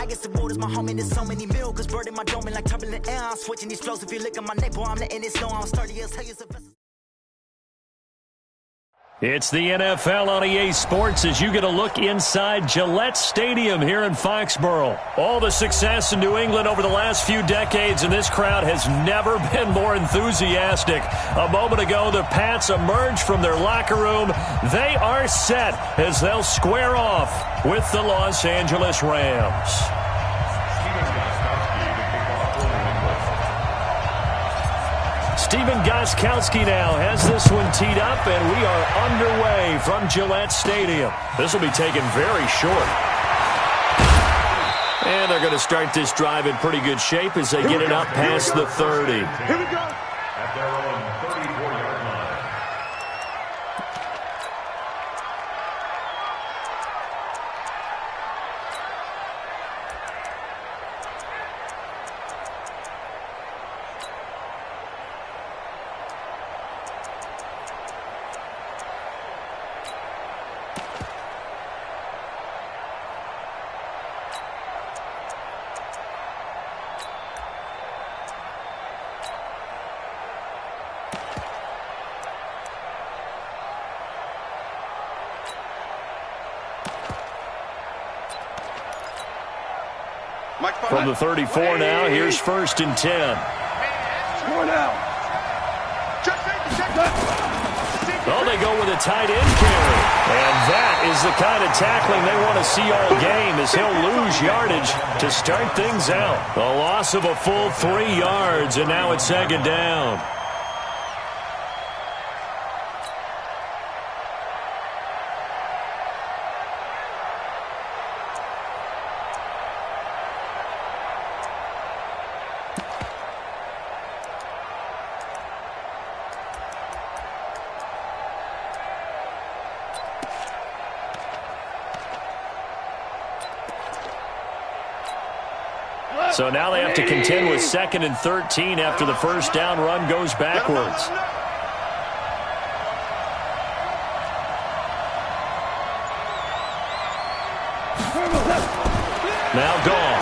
highest award is my home, and there's so many mil. Cause bird in my dome and like turbulent air. I'm switching these flows. If you look at my neck, boy, I'm letting it snow. I'm sturdy as hell. It's the NFL on EA Sports as you get a look inside Gillette Stadium here in Foxborough. All the success in New England over the last few decades, and this crowd has never been more enthusiastic. A moment ago, the Pats emerged from their locker room. They are set as they'll square off with the Los Angeles Rams. Stephen Gostkowski now has this one teed up, and we are underway from Gillette Stadium. This will be taken very short. And they're going to start this drive in pretty good shape as they get it up past the 30. Here we go. At their own 34-yard line. From the 34 now, here's 1st and 10. Oh, they go with a tight end carry. And that is the kind of tackling they want to see all game as he'll lose yardage to start things out. A loss of a full 3 yards, and now it's 2nd down. So now they have to contend with 2nd and 13 after the first down run goes backwards. Now gone.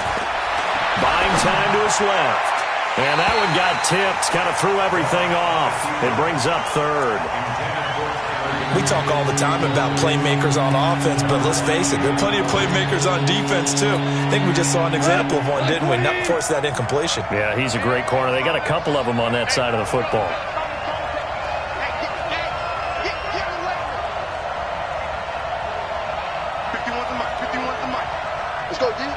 Buying time to his left. And that one got tipped, kind of threw everything off. It brings up 3rd. We talk all the time about playmakers on offense, but let's face it, there are plenty of playmakers on defense, too. I think we just saw an example of one, didn't we? Not force that incompletion. Yeah, he's a great corner. They got a couple of them on that side of the football. Let's go, D.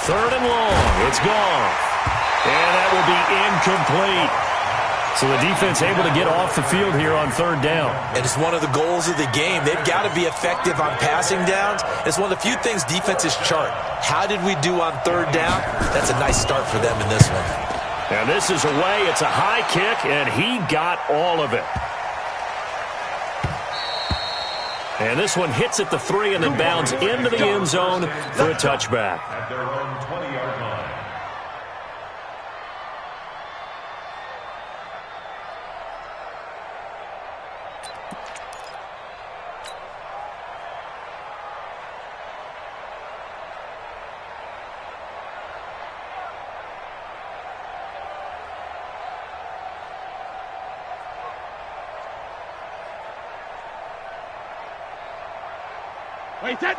3rd and long. It's gone. And that will be incomplete. So the defense able to get off the field here on 3rd down. And it's one of the goals of the game. They've got to be effective on passing downs. It's one of the few things defenses chart. How did we do on 3rd down? That's a nice start for them in this one. And this is away. It's a high kick, and he got all of it. And this one hits at the 3 and then bounds into the end zone for a touchback. At their own 20-yard line.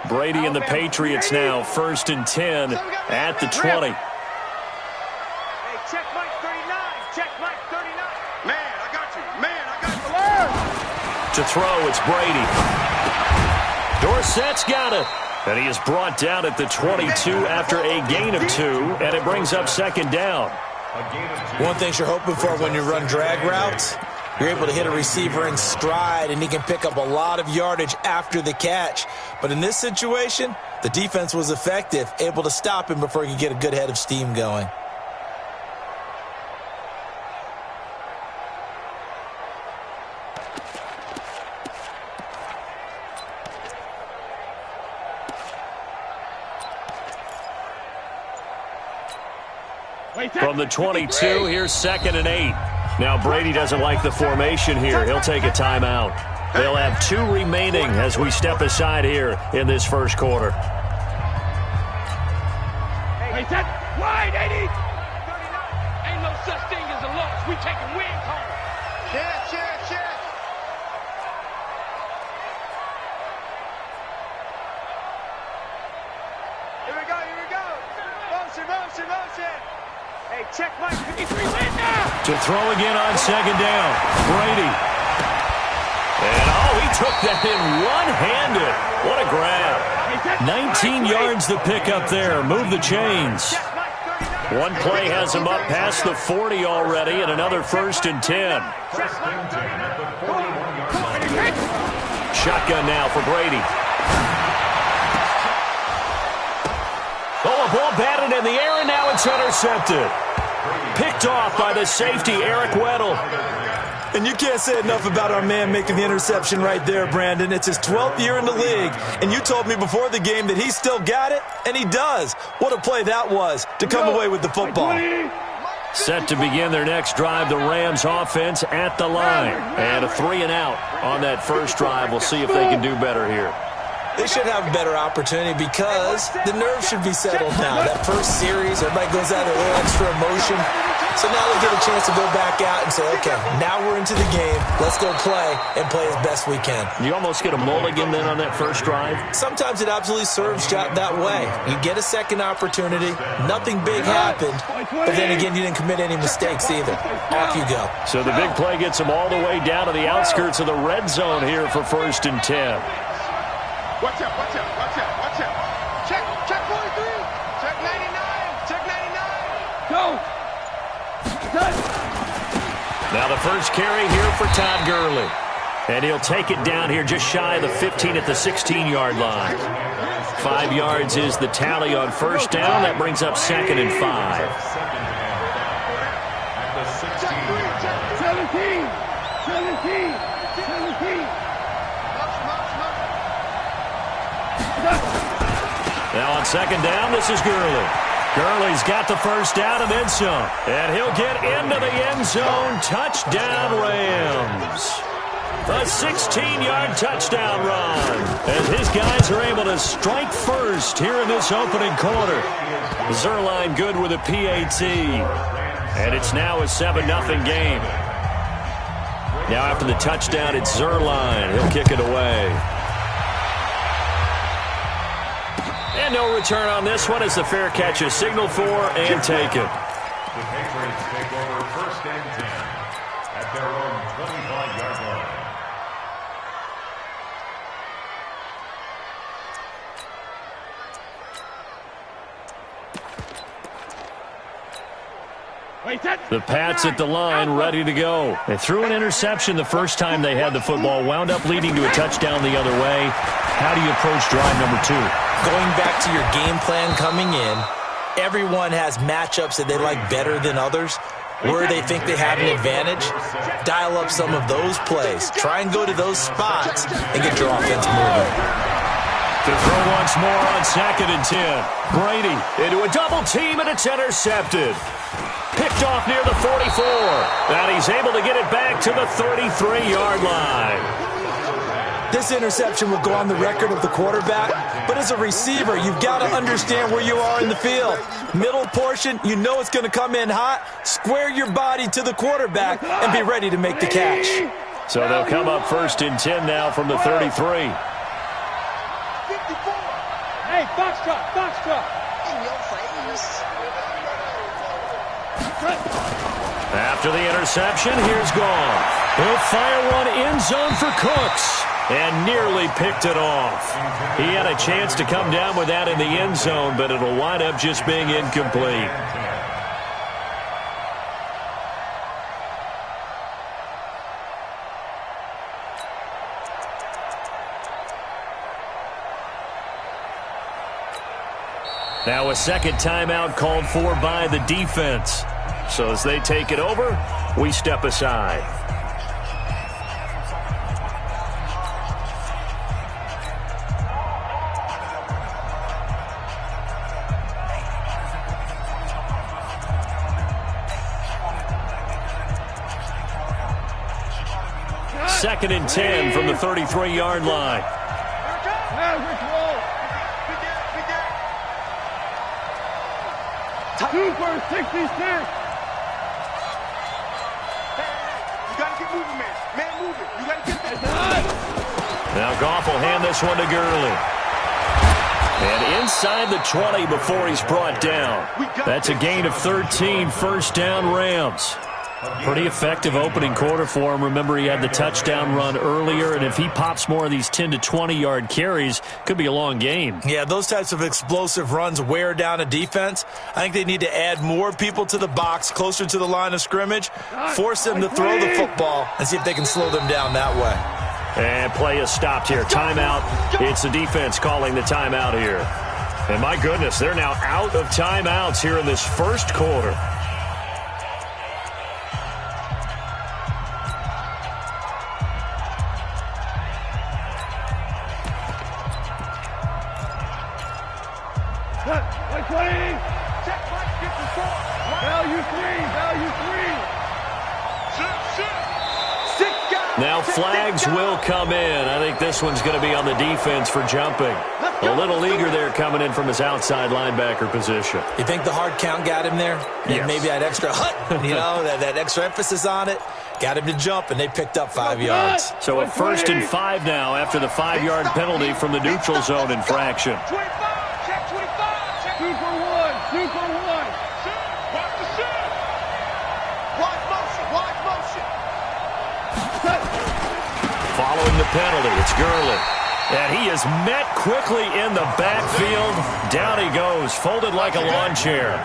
Brady and the Patriots now 1st and 10 at the 20. Hey, check Mike 39. Check Mike 39. Man, I got you. Man, I got you. To throw, it's Brady. Dorsett's got it. And he is brought down at the 22 after a gain of 2, and it brings up 2nd down. One thing you're hoping for when you run drag routes, you're able to hit a receiver in stride, and he can pick up a lot of yardage after the catch. But in this situation, the defense was effective, able to stop him before he could get a good head of steam going. From the 22, here's 2nd and 8. Now Brady doesn't like the formation here. He'll take a timeout. They'll have 2 remaining as we step aside here in this first quarter. Wait, that wide, 80. 39. Ain't no such thing as a loss. We taking wins home. Cheers. Here we go. Motion. Hey, check Mike. 53 win now. To throw again on second down. Brady. And he took that in one-handed. What a grab. 19 yards to pick up there. Move the chains. One play has him up past the 40 already, and another 1st and 10. Shotgun now for Brady. A ball batted in the air, and now it's intercepted. Picked off by the safety, Eric Weddle. And you can't say enough about our man making the interception right there, Brandon. It's his 12th year in the league, and you told me before the game that he still got it, and he does. What a play that was to come away with the football. Set to begin their next drive, the Rams offense at the line. And a 3-and-out on that first drive. We'll see if they can do better here. They should have a better opportunity because the nerves should be settled now. That first series, everybody goes out with a little extra emotion. So now they get a chance to go back out and say, okay, now we're into the game. Let's go play and play as best we can. You almost get a mulligan then on that first drive? Sometimes it absolutely serves that way. You get a second opportunity. Nothing big happened. But then again, you didn't commit any mistakes either. Off you go. So the big play gets them all the way down to the outskirts of the red zone here for 1st and 10. Watch out. Check 43. Check 99. Go. Now the first carry here for Todd Gurley. And he'll take it down here just shy of the 15 at the 16-yard line. 5 yards is the tally on first down. That brings up 2nd and 5. 17. Now on second down, this is Gurley. Gurley's got the first down and then some. And he'll get into the end zone. Touchdown, Rams. A 16-yard touchdown run. As his guys are able to strike first here in this opening quarter. Zerline good with a PAT. And it's now a 7-0 game. Now after the touchdown, it's Zerline. He'll kick it away. And no return on this one as the fair catch is signaled for and taken. The Patriots take over 1st and 10 at their own 25-yard line. The Pats at the line, ready to go. They threw an interception the first time they had the football, wound up leading to a touchdown the other way. How do you approach drive number 2? Going back to your game plan coming in, everyone has matchups that they like better than others. Where they think they have an advantage, dial up some of those plays. Try and go to those spots and get your offense moving. To throw once more on 2nd and 10. Brady into a double team, and it's intercepted. Picked off near the 44. And he's able to get it back to the 33-yard line. This interception will go on the record of the quarterback, but as a receiver, you've got to understand where you are in the field. Middle portion, you know it's going to come in hot. Square your body to the quarterback and be ready to make the catch. So they'll come up 1st and 10 now from the 33. 54. Hey, foxtrot. In your face. After the interception, here's Goff. He'll fire one end zone for Cooks. And nearly picked it off. He had a chance to come down with that in the end zone, but it'll wind up just being incomplete. Now a second timeout called for by the defense. So as they take it over, we step aside. Second and 10 from the 33-yard line. Super 66. You got to get moving, man. Man, moving. You got to get that. Now Goff will hand this one to Gurley. And inside the 20 before he's brought down. That's a gain of 13, first down Rams. Pretty effective opening quarter for him. Remember, he had the touchdown run earlier, and if he pops more of these 10 to 20-yard carries, could be a long game. Yeah, those types of explosive runs wear down a defense. I think they need to add more people to the box, closer to the line of scrimmage, force them to throw the football, and see if they can slow them down that way. And play is stopped here. Timeout. It's the defense calling the timeout here. And my goodness, they're now out of timeouts here in this first quarter. Now flags will come in. I think this one's going to be on the defense for jumping. A little eager there coming in from his outside linebacker position. You think the hard count got him there? Yes. Maybe that extra that extra emphasis on it. Got him to jump, and they picked up 5 yards. So a 1st and 5 now after the 5-yard penalty from the neutral zone infraction. 25, check 25, check. Super one. Watch the shoot. Watch motion. Following the penalty, it's Gurley. And he is met quickly in the backfield. Down he goes, folded like a lawn chair.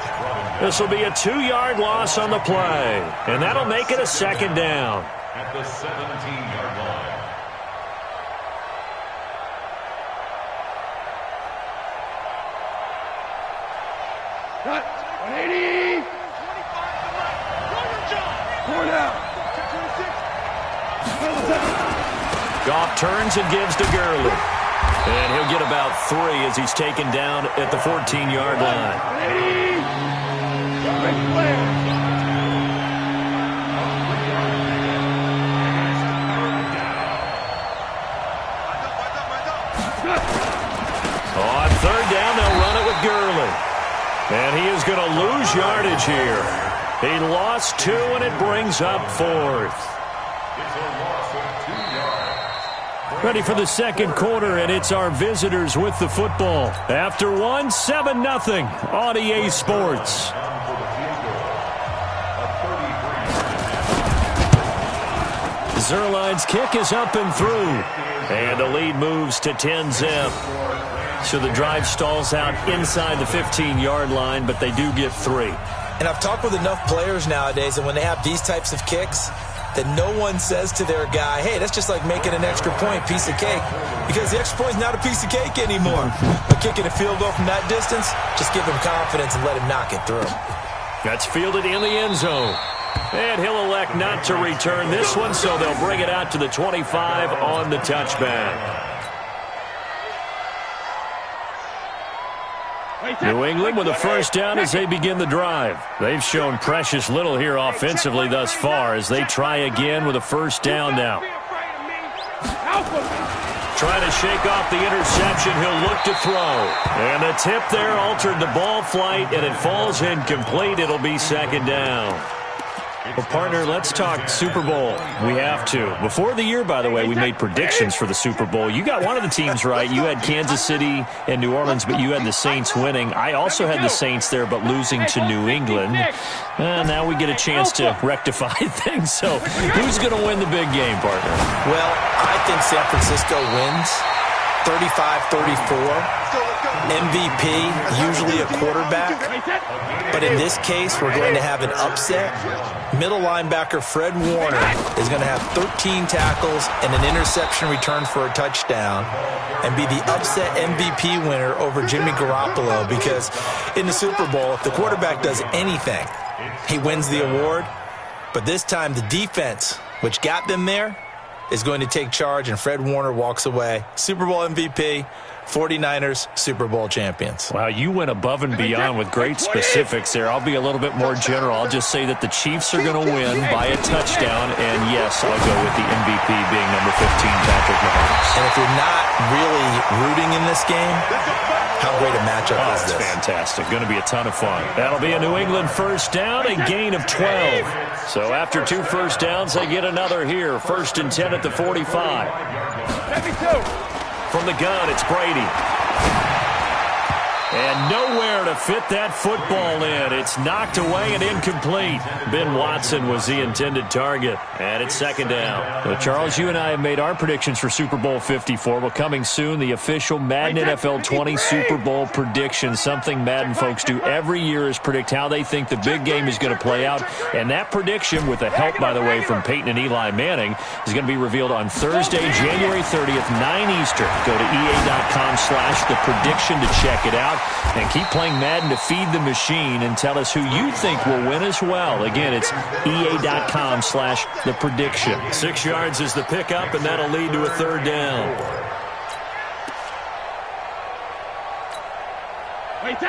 This will be a 2-yard loss on the play. And that'll make it a 2nd down. At the 17-yard line. Cut. 180. 4 down. Goff turns and gives to Gurley. And he'll get about 3 as he's taken down at the 14-yard line. On 3rd down, they'll run it with Gurley. And he is going to lose yardage here. He lost 2, and it brings up 4th. Ready for the 2nd quarter, and it's our visitors with the football. After 1, 7-0 on EA Sports. Zerline's kick is up and through. And the lead moves to 10-zip. So the drive stalls out inside the 15-yard line, but they do get 3. And I've talked with enough players nowadays, and when they have these types of kicks, that no one says to their guy, hey, that's just like making an extra point, piece of cake. Because the extra point's not a piece of cake anymore. But kicking a field goal from that distance, just give him confidence and let him knock it through. That's fielded in the end zone. And he'll elect not to return this one, so they'll bring it out to the 25 on the touchback. New England with a 1st down as they begin the drive. They've shown precious little here offensively thus far as they try again with a 1st down now. Trying to shake off the interception, he'll look to throw. And the tip there altered the ball flight, and it falls incomplete. It'll be 2nd down. Well, partner, let's talk Super Bowl. We have to. Before the year, by the way, we made predictions for the Super Bowl. You got one of the teams right. You had Kansas City and New Orleans, but you had the Saints winning. I also had the Saints there, but losing to New England. Now we get a chance to rectify things. So who's going to win the big game, partner? Well, I think San Francisco wins 35-34. MVP, usually a quarterback. But in this case, we're going to have an upset. Middle linebacker Fred Warner is going to have 13 tackles and an interception return for a touchdown and be the upset MVP winner over Jimmy Garoppolo, because in the Super Bowl, if the quarterback does anything, he wins the award. But this time, the defense, which got them there, is going to take charge, and Fred Warner walks away. Super Bowl MVP, 49ers Super Bowl champions. Wow, you went above and beyond with great specifics there. I'll be a little bit more general. I'll just say that the Chiefs are going to win by a touchdown, and yes, I'll go with the MVP being number 15, Patrick Mahomes. And if you're not really rooting in this game, How great a matchup is It's this? fantastic. Going to be a ton of fun. That'll be a New England first down, a gain of 12. So after 2 first downs, they get another here. 1st and 10 at the 45. From the gun, it's Brady. And nowhere to fit that football in. It's knocked away and incomplete. Ben Watson was the intended target. And it's 2nd down. Well, Charles, you and I have made our predictions for Super Bowl 54. Well, coming soon, the official Madden NFL 20 Super Bowl prediction. Something Madden folks do every year is predict how they think the big game is going to play out. And that prediction, with the help, by the way, from Peyton and Eli Manning, is going to be revealed on Thursday, January 30th, 9 Eastern. Go to EA.com/theprediction to check it out. And keep playing Madden to feed the machine and tell us who you think will win as well. Again, it's EA.com/theprediction. 6 yards is the pickup, and that'll lead to a 3rd down.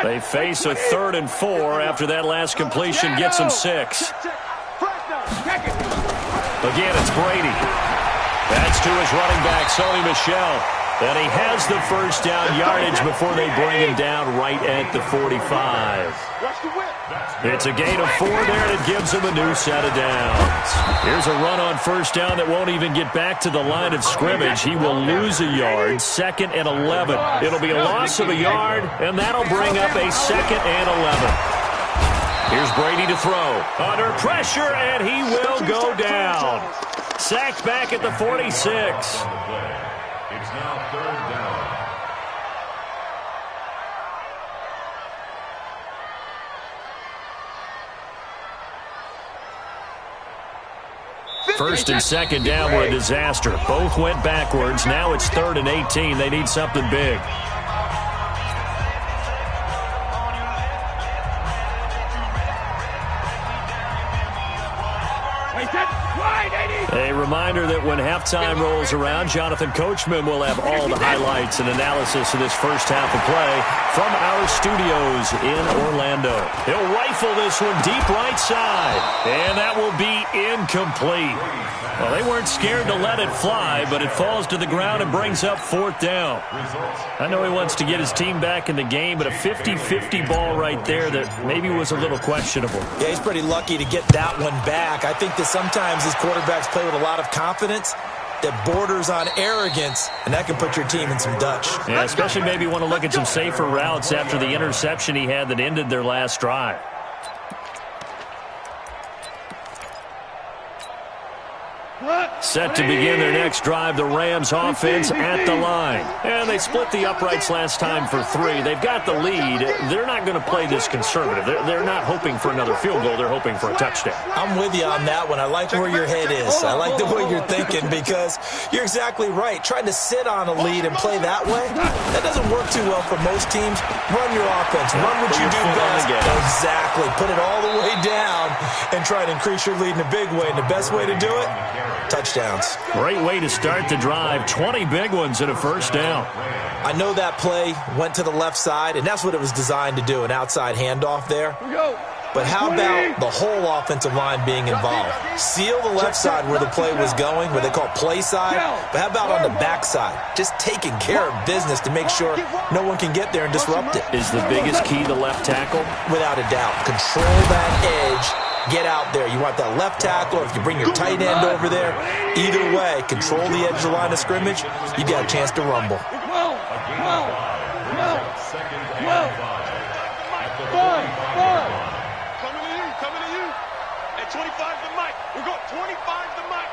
They face a 3rd and 4 after that last completion gets them 6. Again, it's Brady. That's to his running back, Sony Michel. And he has the first down yardage before they bring him down right at the 45. It's a gain of 4 there, and it gives him a new set of downs. Here's a run on first down that won't even get back to the line of scrimmage. He will lose a yard, 2nd and 11. It'll be a loss of a yard, and that'll bring up a 2nd and 11. Here's Brady to throw. Under pressure, and he will go down. Sacked back at the 46. It's now 3rd down. First and 2nd down were a disaster. Both went backwards. Now it's 3rd and 18. They need something big. A reminder that when halftime rolls around, Jonathan Coachman will have all the highlights and analysis of this first half of play from our studios in Orlando. He'll rifle this one deep right side, and that will be incomplete. Well, they weren't scared to let it fly, but it falls to the ground and brings up 4th down. I know he wants to get his team back in the game, but a 50-50 ball right there that maybe was a little questionable. Yeah, he's pretty lucky to get that one back. I think that sometimes these quarterbacks play with a lot of confidence that borders on arrogance, and that can put your team in some Dutch. Yeah, especially maybe want to look at some safer routes after the interception he had that ended their last drive. Set to begin their next drive, the Rams offense at the line. And they split the uprights last time for 3. They've got the lead. They're not going to play this conservative. They're not hoping for another field goal. They're hoping for a touchdown. I'm with you on that one. I like where your head is. I like the way you're thinking because you're exactly right. Trying to sit on a lead and play that way, that doesn't work too well for most teams. Run your offense. Run what you do best. Exactly. Put it all the way down and try to increase your lead in a big way. And the best way to do it, touchdowns. Great way to start the drive. 20 big ones and a first down. I know that play went to the left side, and that's what it was designed to do, an outside handoff there. But how about the whole offensive line being involved? Seal the left side where the play was going, where they call play side. But how about on the back side? Just taking care of business to make sure no one can get there and disrupt it. Is the biggest key the left tackle? Without a doubt. Control that edge. Get out there. You want that left tackle, or if you bring your tight end over there, either way, control the edge of the line of scrimmage, you got a chance to rumble. Coming to you. At 25 the mic. We're going 25 the mic.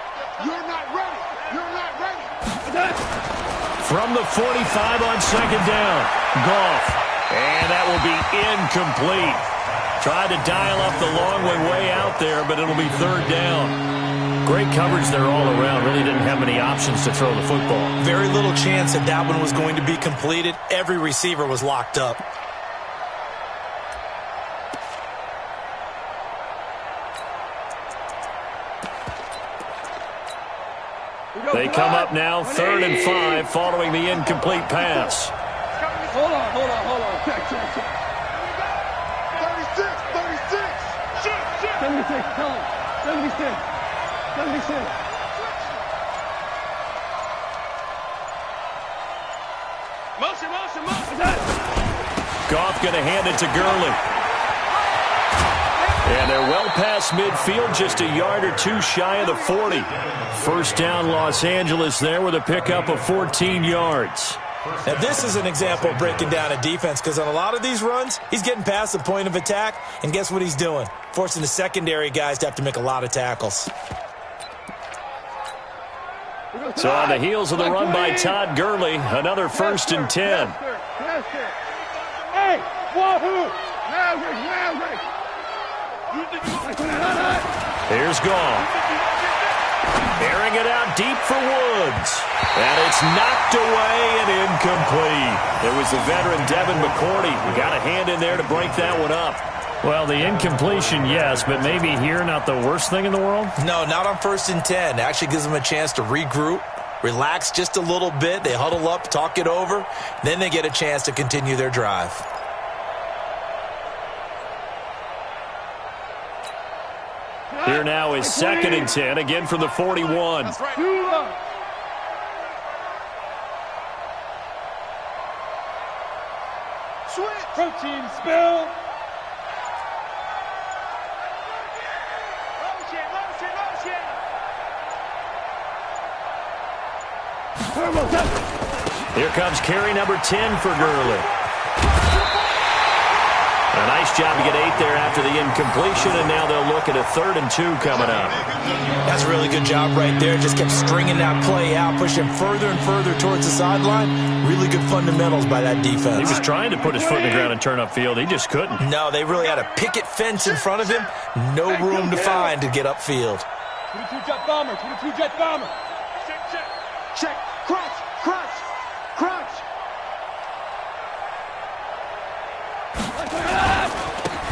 You're not ready. You're not ready. From the 45 on 2nd down, Goff. And that will be incomplete. Tried to dial up the long way out there, but it'll be 3rd down. Great coverage there all around. Really didn't have many options to throw the football. Very little chance that that one was going to be completed. Every receiver was locked up. They come up now, 3rd and 5, following the incomplete pass. Hold on. Check. 76, tell him. 76. Motion. going to hand it to Gurley. And they're well past midfield, just a yard or two shy of the 40. First down, Los Angeles there with a pickup of 14 yards. Now, this is an example of breaking down a defense, because on a lot of these runs, he's getting past the point of attack, and guess what he's doing? Forcing the secondary guys to have to make a lot of tackles. So on the heels of the run by Todd Gurley, another 1st and 10. Hey, wahoo! Here's Gall. Airing it out deep for Woods. And it's knocked away and incomplete. It was the veteran Devin McCourty who got a hand in there to break that one up. Well, the incompletion, yes, but maybe here not the worst thing in the world? No, not on 1st and 10. It actually gives them a chance to regroup, relax just a little bit. They huddle up, talk it over. Then they get a chance to continue their drive. Here now is 2nd and 10, again from the 41. That's right. Switch. Protein spill. Here comes carry number 10 for Gurley. A nice job to get 8 there after the incompletion, and now they'll look at a 3rd and 2 coming up. That's a really good job right there. Just kept stringing that play out, pushing further and further towards the sideline. Really good fundamentals by that defense. He was trying to put his foot in the ground and turn upfield. He just couldn't. No, they really had a picket fence in front of him. No room to find to get upfield. 22 jet bomber, 22 jet bomber. Check, check. Check. Crunch, crunch, crunch.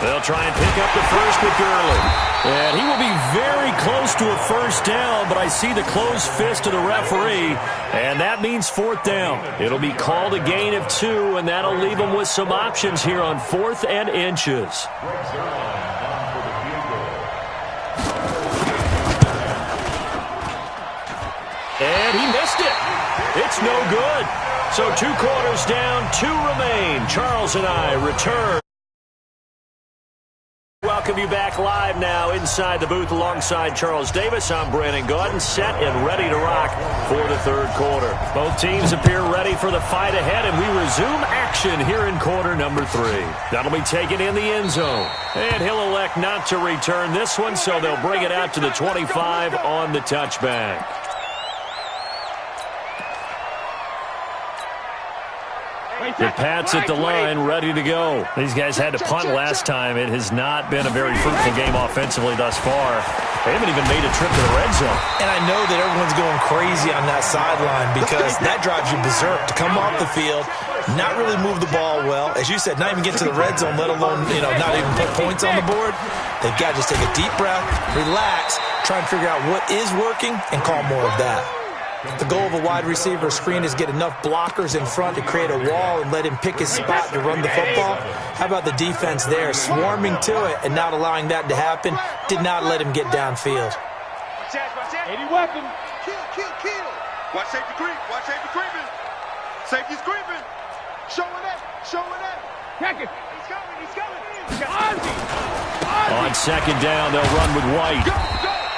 They'll try and pick up the first with Gurley. And he will be very close to a first down, but I see the closed fist of the referee, and that means 4th down. It'll be called a gain of 2, and that'll leave them with some options here on 4th and inches. And he missed it. It's no good. So 2 quarters down, 2 remain. Charles and I return. Welcome you back live now inside the booth alongside Charles Davis. I'm Brandon Gaudin, set and ready to rock for the 3rd quarter. Both teams appear ready for the fight ahead, and we resume action here in quarter number 3. That'll be taken in the end zone. And he'll elect not to return this one, so they'll bring it out to the 25 on the touchback. The Pats at the line, ready to go. These guys had to punt last time. It has not been a very fruitful game offensively thus far. They haven't even made a trip to the red zone. And I know that everyone's going crazy on that sideline because that drives you berserk to come off the field, not really move the ball well. As you said, not even get to the red zone, let alone, not even put points on the board. They've got to just take a deep breath, relax, try and figure out what is working, and call more of that. The goal of a wide receiver screen is get enough blockers in front to create a wall and let him pick his spot to run the football. How about the defense there, swarming to it and not allowing that to happen? Did not let him get downfield. 80 weapon. Kill. Watch safety creep. Watch safety creeping. Safety's creeping. Showing it. Crack it. He's coming. On 2nd down, they'll run with White. Go.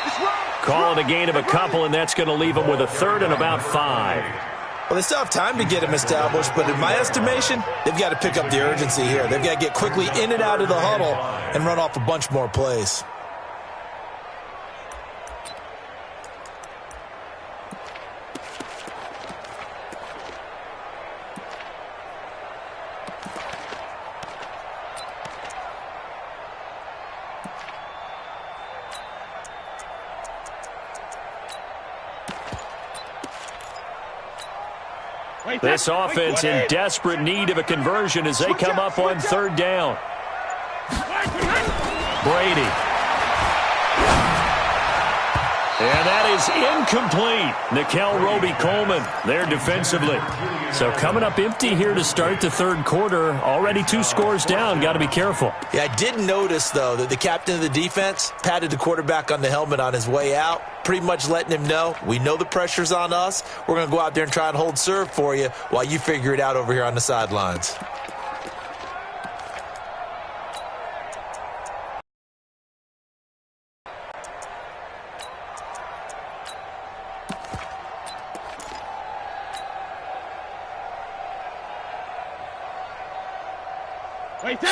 It's wrong. Call it a gain of a couple, and that's going to leave them with a 3rd and about 5. Well, they still have time to get him established, but in my estimation, they've got to pick up the urgency here. They've got to get quickly in and out of the huddle and run off a bunch more plays. This offense in desperate need of a conversion as they come up on 3rd down. Brady. And that is incomplete. Nickel Roby-Coleman there defensively. So coming up empty here to start the 3rd quarter. Already 2 scores down. Got to be careful. Yeah, I did notice, though, that the captain of the defense patted the quarterback on the helmet on his way out, pretty much letting him know, we know the pressure's on us. We're going to go out there and try and hold serve for you while you figure it out over here on the sidelines.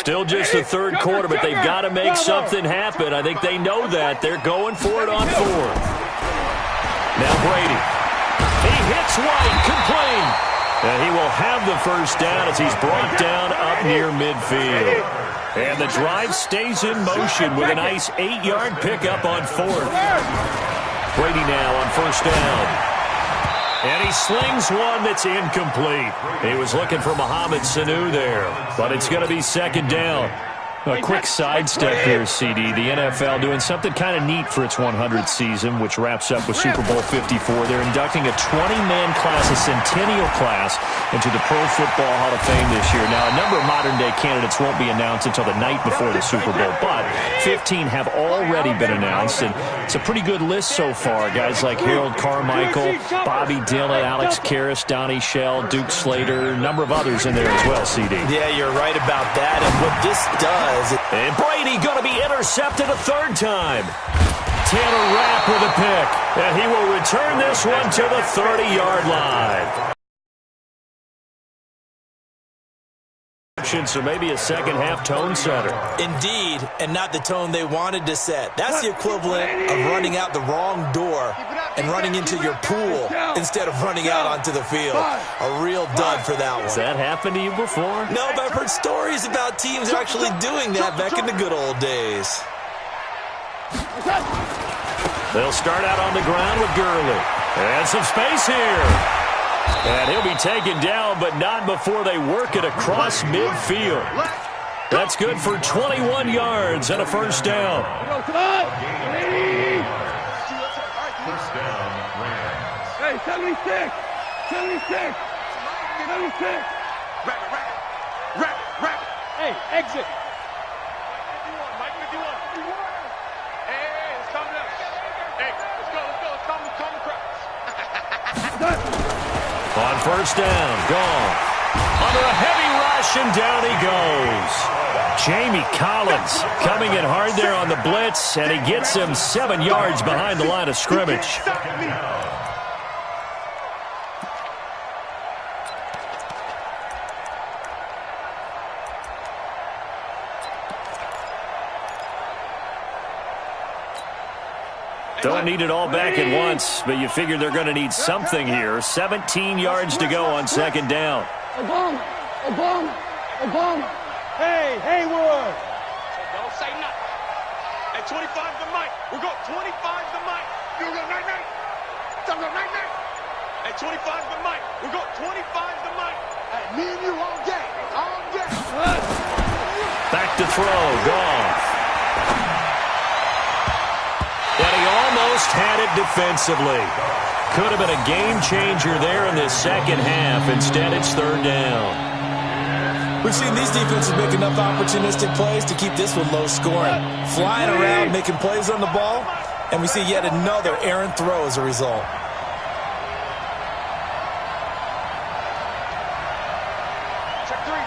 Still just the third quarter, but they've got to make something happen. I think they know that. They're going for it on fourth. Now Brady. He hits White, complete. And he will have the first down as he's brought down up near midfield. And the drive stays in motion with a nice 8-yard pickup on fourth. Brady now on first down. And he slings one that's incomplete. He was looking for Mohamed Sanu there, but it's going to be second down. A quick sidestep here, CD. The NFL doing something kind of neat for its 100th season, which wraps up with Super Bowl 54. They're inducting a 20-man class, a centennial class, into the Pro Football Hall of Fame this year. Now, a number of modern-day candidates won't be announced until the night before the Super Bowl, but 15 have already been announced, and it's a pretty good list so far. Guys like Harold Carmichael, Bobby Dillon, Alex Karras, Donnie Shell, Duke Slater, a number of others in there as well, CD. Yeah, you're right about that, and what this does... And Brady going to be intercepted a third time. Taylor Rapp with a pick, and he will return this one to the 30-yard line. So maybe a second-half tone setter. Indeed, and not the tone they wanted to set. That's the equivalent of running out the wrong door and running into your pool instead of running out onto the field. A real dud for that one. Has that happened to you before? No, but I've heard stories about teams actually doing that back in the good old days. They'll start out on the ground with Gurley. And some space here. And he'll be taken down, but not before they work it across midfield. That's good for 21 yards and a first down. First down, Rams. Hey, 76! 76! 76! Rack! Hey, exit! 51, Mike 51. Hey, it's coming up. Hey, let's go. Calm the crowds. On first down, gone. Under a heavy rush, and down he goes. Jamie Collins coming in hard there on the blitz, and he gets him 7 yards behind the line of scrimmage. Don't need it all back at once, but you figure they're going to need something here. 17 yards to go on second down. Obama. Hey, Hayward. Don't say nothing. At 25 the mic. We'll go 25 the mic. You'll go night-night. Don't go night-night. At 25 the mic. We'll go 25 the mic. Hey, me and you all day. All day. Back to throw. Goff. And he almost had it defensively. Could have been a game changer there in this second half. Instead, it's third down. We've seen these defenses make enough opportunistic plays to keep this one low scoring. Flying around, making plays on the ball, and we see yet another errant throw as a result.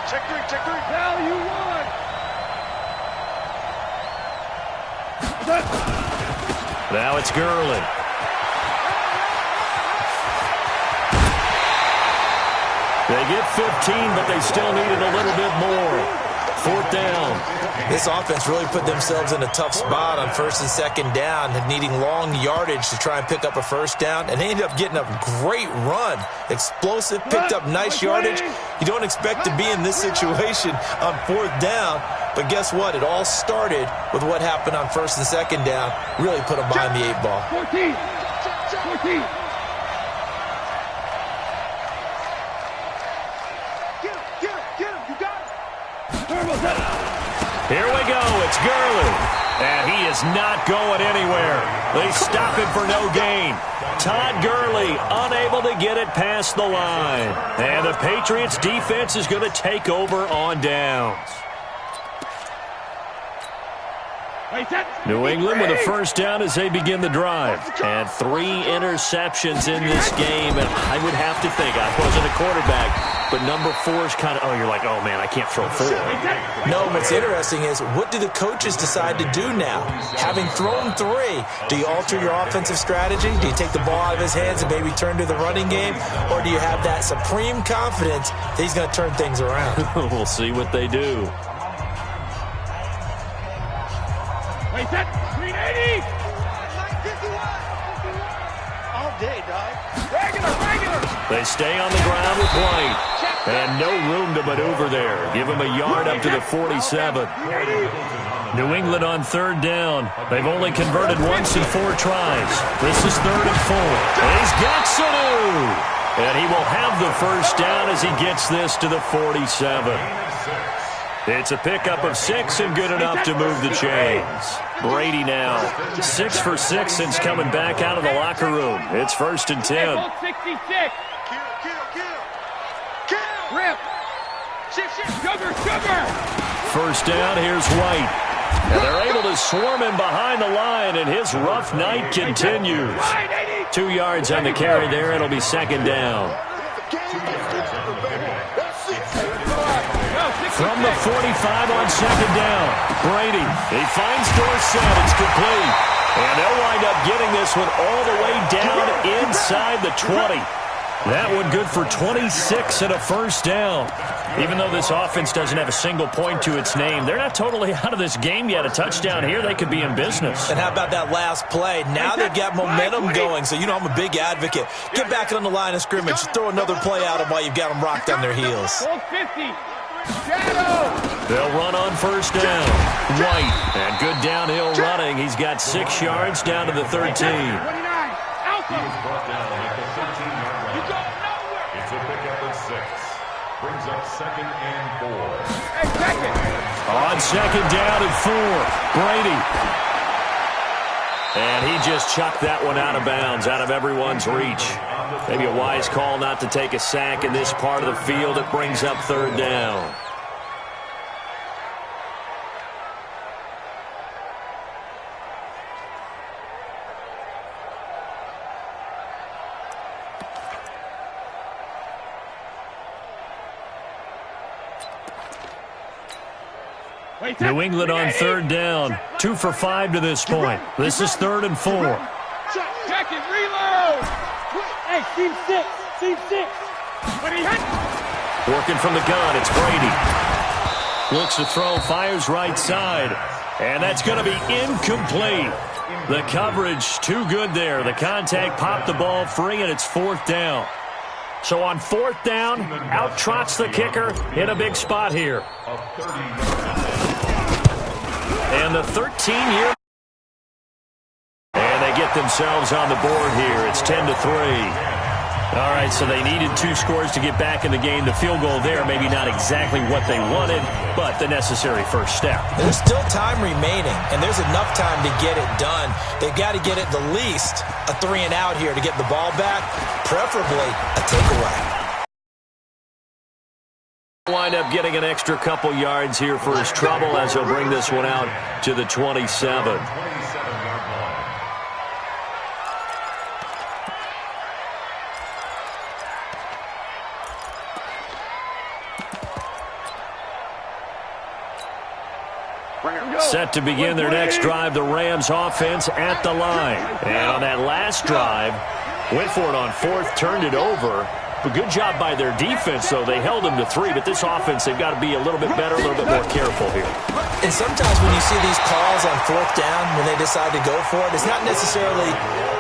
Check three. Value one. Now it's Gurley. They get 15, but they still needed a little bit more. Fourth down. This offense really put themselves in a tough spot on first and second down, needing long yardage to try and pick up a first down, and they ended up getting a great run. Explosive, picked up nice yardage. You don't expect to be in this situation on fourth down, but guess what? It all started with what happened on first and second down. Really put them behind the 8 ball. 14. Get him. You got it. Here we go. It's Gurley. And he is not going anywhere. They stop him for no gain. Todd Gurley unable to get it past the line. And the Patriots defense is going to take over on downs. New England with a first down as they begin the drive. And 3 interceptions in this game. And I would have to think, I wasn't a quarterback, but number 4 is kind of, you're like, oh, man, I can't throw 4. No, what's interesting is, what do the coaches decide to do now? Having thrown 3, do you alter your offensive strategy? Do you take the ball out of his hands and maybe turn to the running game? Or do you have that supreme confidence that he's going to turn things around? We'll see what they do. Wait, set. 380. All day, dog. Regular. They stay on the ground with White. And no room to maneuver there. Give him a yard up to the 47. New England on third down. They've only converted once in 4 tries. This is 3rd and 4. And he's got Sanu. And he will have the first down as he gets this to the 47. It's a pickup of 6 and good enough to move the chains. Brady now 6 for 6 since coming back out of the locker room. It's 1st and 10. 66. Rip. Sugar. First down, here's White. And they're able to swarm him behind the line, and his rough night continues. 2 yards on the carry there. It'll be 2nd down. From the 45 on 2nd down. Brady, he finds Dorsett. It's complete. And they'll wind up getting this one all the way down inside the 20. That one good for 26 and a first down. Even though this offense doesn't have a single point to its name, they're not totally out of this game yet. A touchdown here, they could be in business. And how about that last play? Now they've got momentum going, so you know I'm a big advocate. Get back on the line of scrimmage. Throw another play at them while you've got them rocked on their heels. 50. They'll run on first down. White, and good downhill running. He's got 6 yards down to the 13. 29. Out. He is brought down at the 13-yard line. It's a pickup of 6. Brings up 2nd and 4. On 2nd down and 4. Brady. And he just chucked that one out of bounds, out of everyone's reach. Maybe a wise call not to take a sack in this part of the field. It brings up 3rd down. New England on 3rd down. 2 for 5 to this point. This is 3rd and 4. Check it, reload. Hey, team 6. Working from the gun, it's Brady. Looks to throw, fires right side. And that's going to be incomplete. The coverage too good there. The contact popped the ball free, and it's 4th down. So on 4th down, out trots the kicker in a big spot here. And the 13-year. And they get themselves on the board here. It's 10-3. All right, so they needed 2 scores to get back in the game. The field goal there, maybe not exactly what they wanted, but the necessary first step. There's still time remaining, and there's enough time to get it done. They've got to get at the least a 3 and out here to get the ball back, preferably a takeaway. Wind up getting an extra couple yards here for his trouble as he'll bring this one out to the 27. Set to begin their next drive, the Rams offense at the line. And on that last drive, went for it on 4th, turned it over. But good job by their defense, though. They held them to 3, but this offense, they've got to be a little bit better, a little bit more careful here. And sometimes when you see these calls on 4th down, when they decide to go for it, it's not necessarily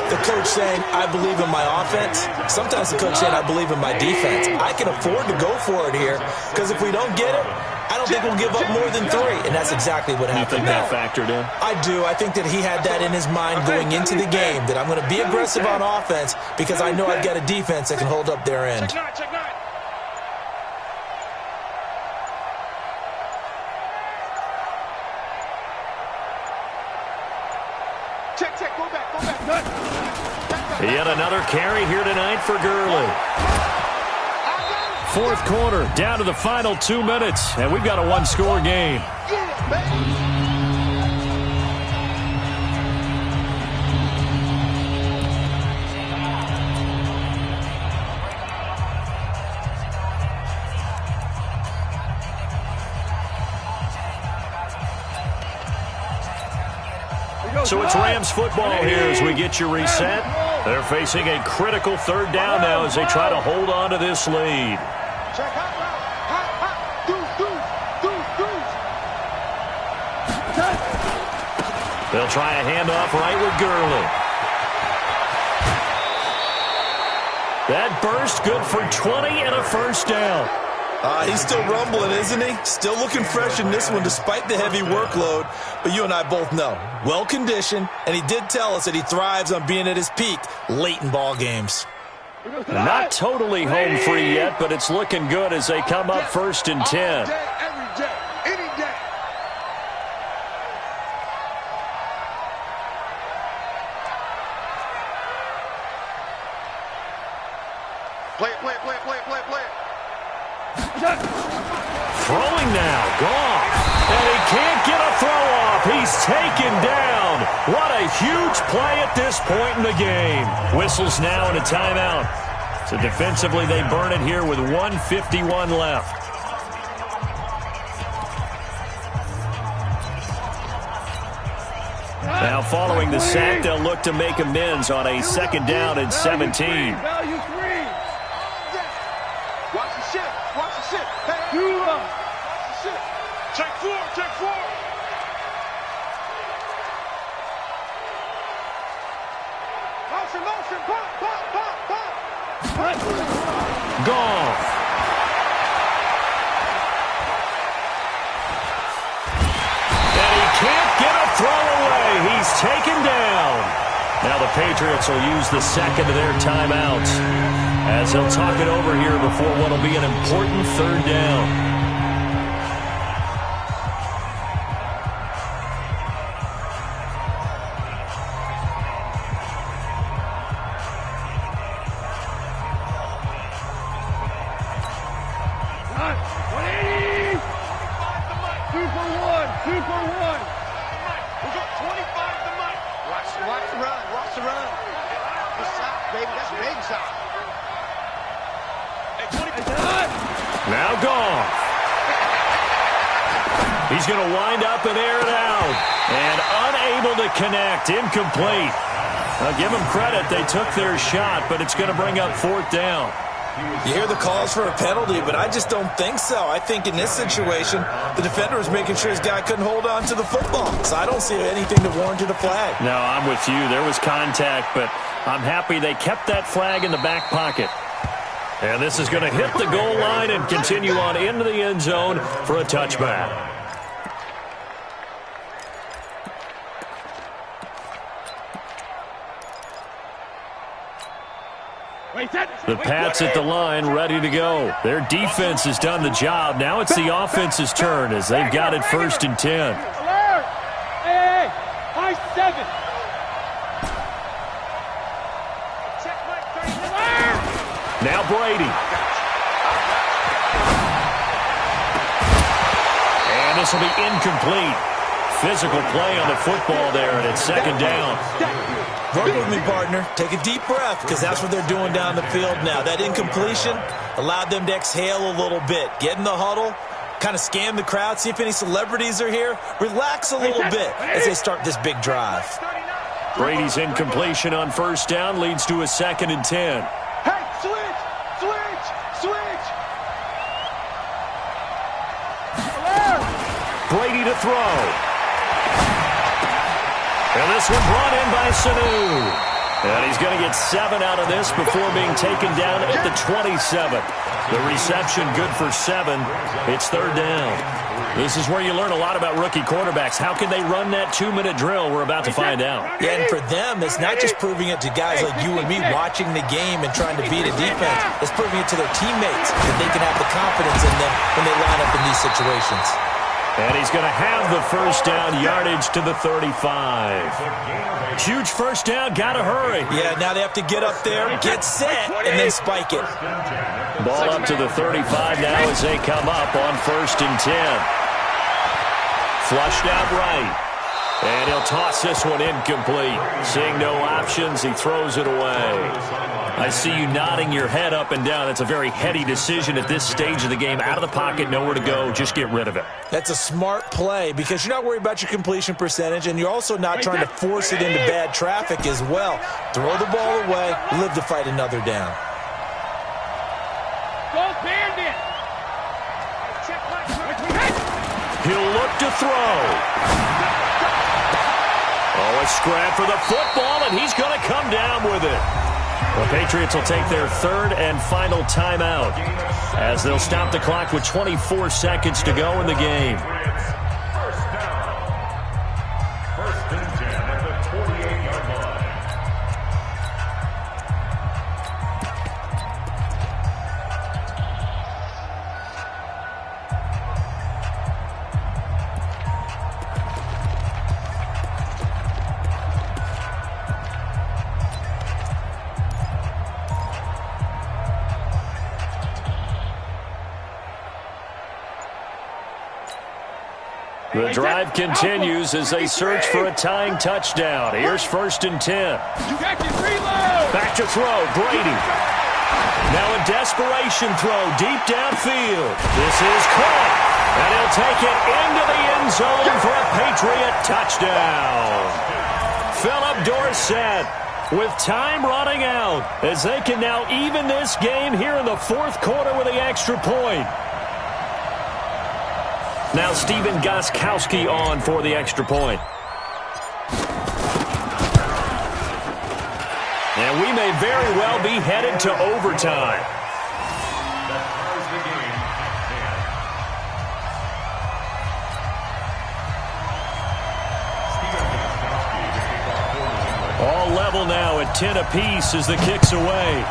the coach saying, I believe in my offense. Sometimes the coach saying, I believe in my defense. I can afford to go for it here, because if we don't get it, I don't think we'll give up more than 3, and that's exactly what happened. You think that factored in? I do. I think that he had that in his mind going into the game, that I'm going to be aggressive on offense because I know I've got a defense that can hold up their end. Check 9. Check, go back. Yet another carry here tonight for Gurley. 4th quarter, down to the final 2 minutes, and we've got a 1-score game. So it's Rams football here as we get you reset. They're facing a critical 3rd down now as they try to hold on to this lead. They'll try a handoff right with Gurley. That burst good for 20 and a first down. He's still rumbling, isn't he? Still looking fresh in this one despite the heavy workload. But you and I both know, well-conditioned, and he did tell us that he thrives on being at his peak late in ball games. Not totally home free yet, but it's looking good as they come up 1st and 10. Every day, any day. Play it. Throwing now, gone. And he can't get a throw off. He's taken down. What a huge play at this point in the game. Whistles now and a timeout. So defensively, they burn it here with 1:51 left. Now following the sack, they'll look to make amends on a 2nd down and 17. Value 3. Watch the shit. Hey, watch the shit. Check 4. Motion. Pop. Gone. And he can't get a throw away. He's taken down. Now the Patriots will use the second of their timeouts as they'll talk it over here before what will be an important 3rd down. Now gone. He's going to wind up and air it out. And unable to connect. Incomplete. I'll give them credit. They took their shot, but it's going to bring up 4th down. You hear the calls for a penalty, but I just don't think so. I think in this situation, the defender was making sure his guy couldn't hold on to the football. So I don't see anything to warrant a flag. No, I'm with you. There was contact, but I'm happy they kept that flag in the back pocket. And this is going to hit the goal line and continue on into the end zone for a touchback. The Pats at the line, ready to go. Their defense has done the job. Now it's the offense's turn as they've got it 1st and 10. Alert! Hey! High 7! Now Brady. And this will be incomplete. Physical play on the football there, and it's 2nd down. Work with me, partner. Take a deep breath, because that's what they're doing down the field now. That incompletion allowed them to exhale a little bit. Get in the huddle, kind of scan the crowd, see if any celebrities are here. Relax a little bit as they start this big drive. Brady's incompletion on 1st down leads to a 2nd and 10. Hey, switch! Brady to throw. And this one brought in by Sanu. And he's going to get 7 out of this before being taken down at the 27. The reception good for 7. It's 3rd down. This is where you learn a lot about rookie quarterbacks. How can they run that 2-minute drill? We're about to find out. Yeah, and for them, it's not just proving it to guys like you and me watching the game and trying to beat a defense. It's proving it to their teammates that they can have the confidence in them when they line up in these situations. And he's going to have the 1st down, yardage to the 35. Huge 1st down, got to hurry. Yeah, now they have to get up there, get set, and then spike it. Ball up to the 35 now as they come up on 1st and 10. Flushed out right. And he'll toss this one incomplete. Seeing no options, he throws it away. I see you nodding your head up and down. That's a very heady decision at this stage of the game. Out of the pocket, nowhere to go. Just get rid of it. That's a smart play because you're not worried about your completion percentage, and you're also not trying to force it into bad traffic as well. Throw the ball away, live to fight another down. Go Bandit! He'll look to throw. Oh, a scrap for the football, and he's going to come down with it. The Patriots will take their third and final timeout as they'll stop the clock with 24 seconds to go in the game. First down. First and 10 at the 48-yard line. The drive continues as they search for a tying touchdown. Here's first and 10. Back to throw, Brady. Now a desperation throw deep downfield. This is caught, and he'll take it into the end zone for a Patriot touchdown. Philip Dorsett with time running out as they can now even this game here in the fourth quarter with the extra point. Now Stephen Gostkowski on for the extra point. And we may very well be headed to overtime. That ties the game at 10. Stephen Gostkowski to kick off for New England. All level now at 10 apiece as the kick's away.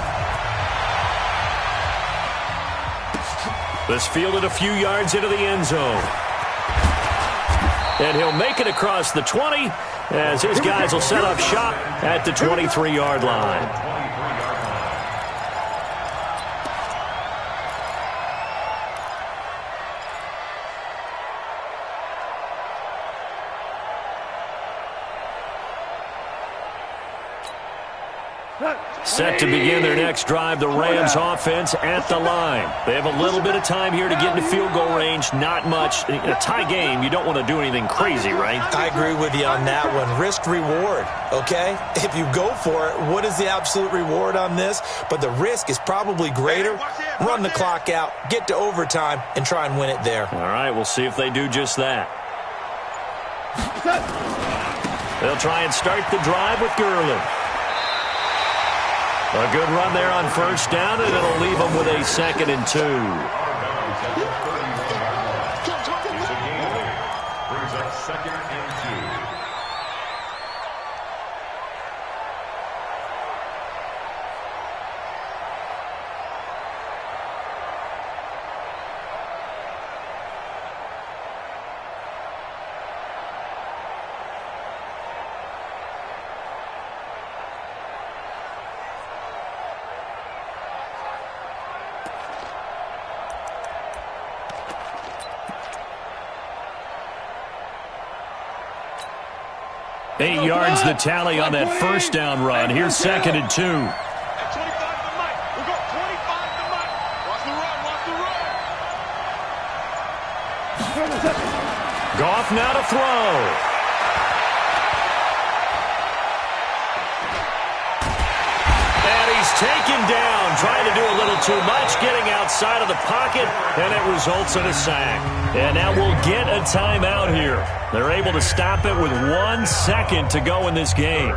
This fielded a few yards into the end zone. And he'll make it across the 20 as his guys will set up shop at the 23-yard line. Set to begin their next drive, the Rams offense at the line. They have a little bit of time here to get into field goal range, not much. In a tie game, you don't want to do anything crazy, right? I agree with you on that one. Risk reward, okay? If you go for it, what is the absolute reward on this? But the risk is probably greater. Run the clock out, get to overtime, and try and win it there. All right, we'll see if they do just that. They'll try and start the drive with Gurley. A good run there on first down, and it'll leave them with a 2nd and 2. Brings up 2nd and 2. Eight yards the tally on that first down run. Here's 2nd and 2. At 25 to Mike. We'll go 25 to Mike. Watch the run, watch the run. Goff now to throw. And he's taken down, trying to do a little too much, getting outside of the pocket, and it results in a sack. And now we'll get a timeout here. They're able to stop it with 1 second to go in this game.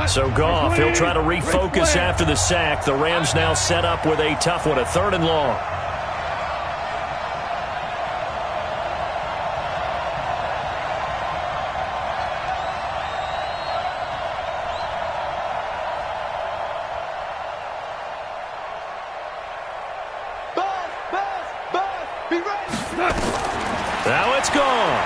So Goff, he'll try to refocus after the sack. The Rams now set up with a tough one, a 3rd and long. Now it's Goff.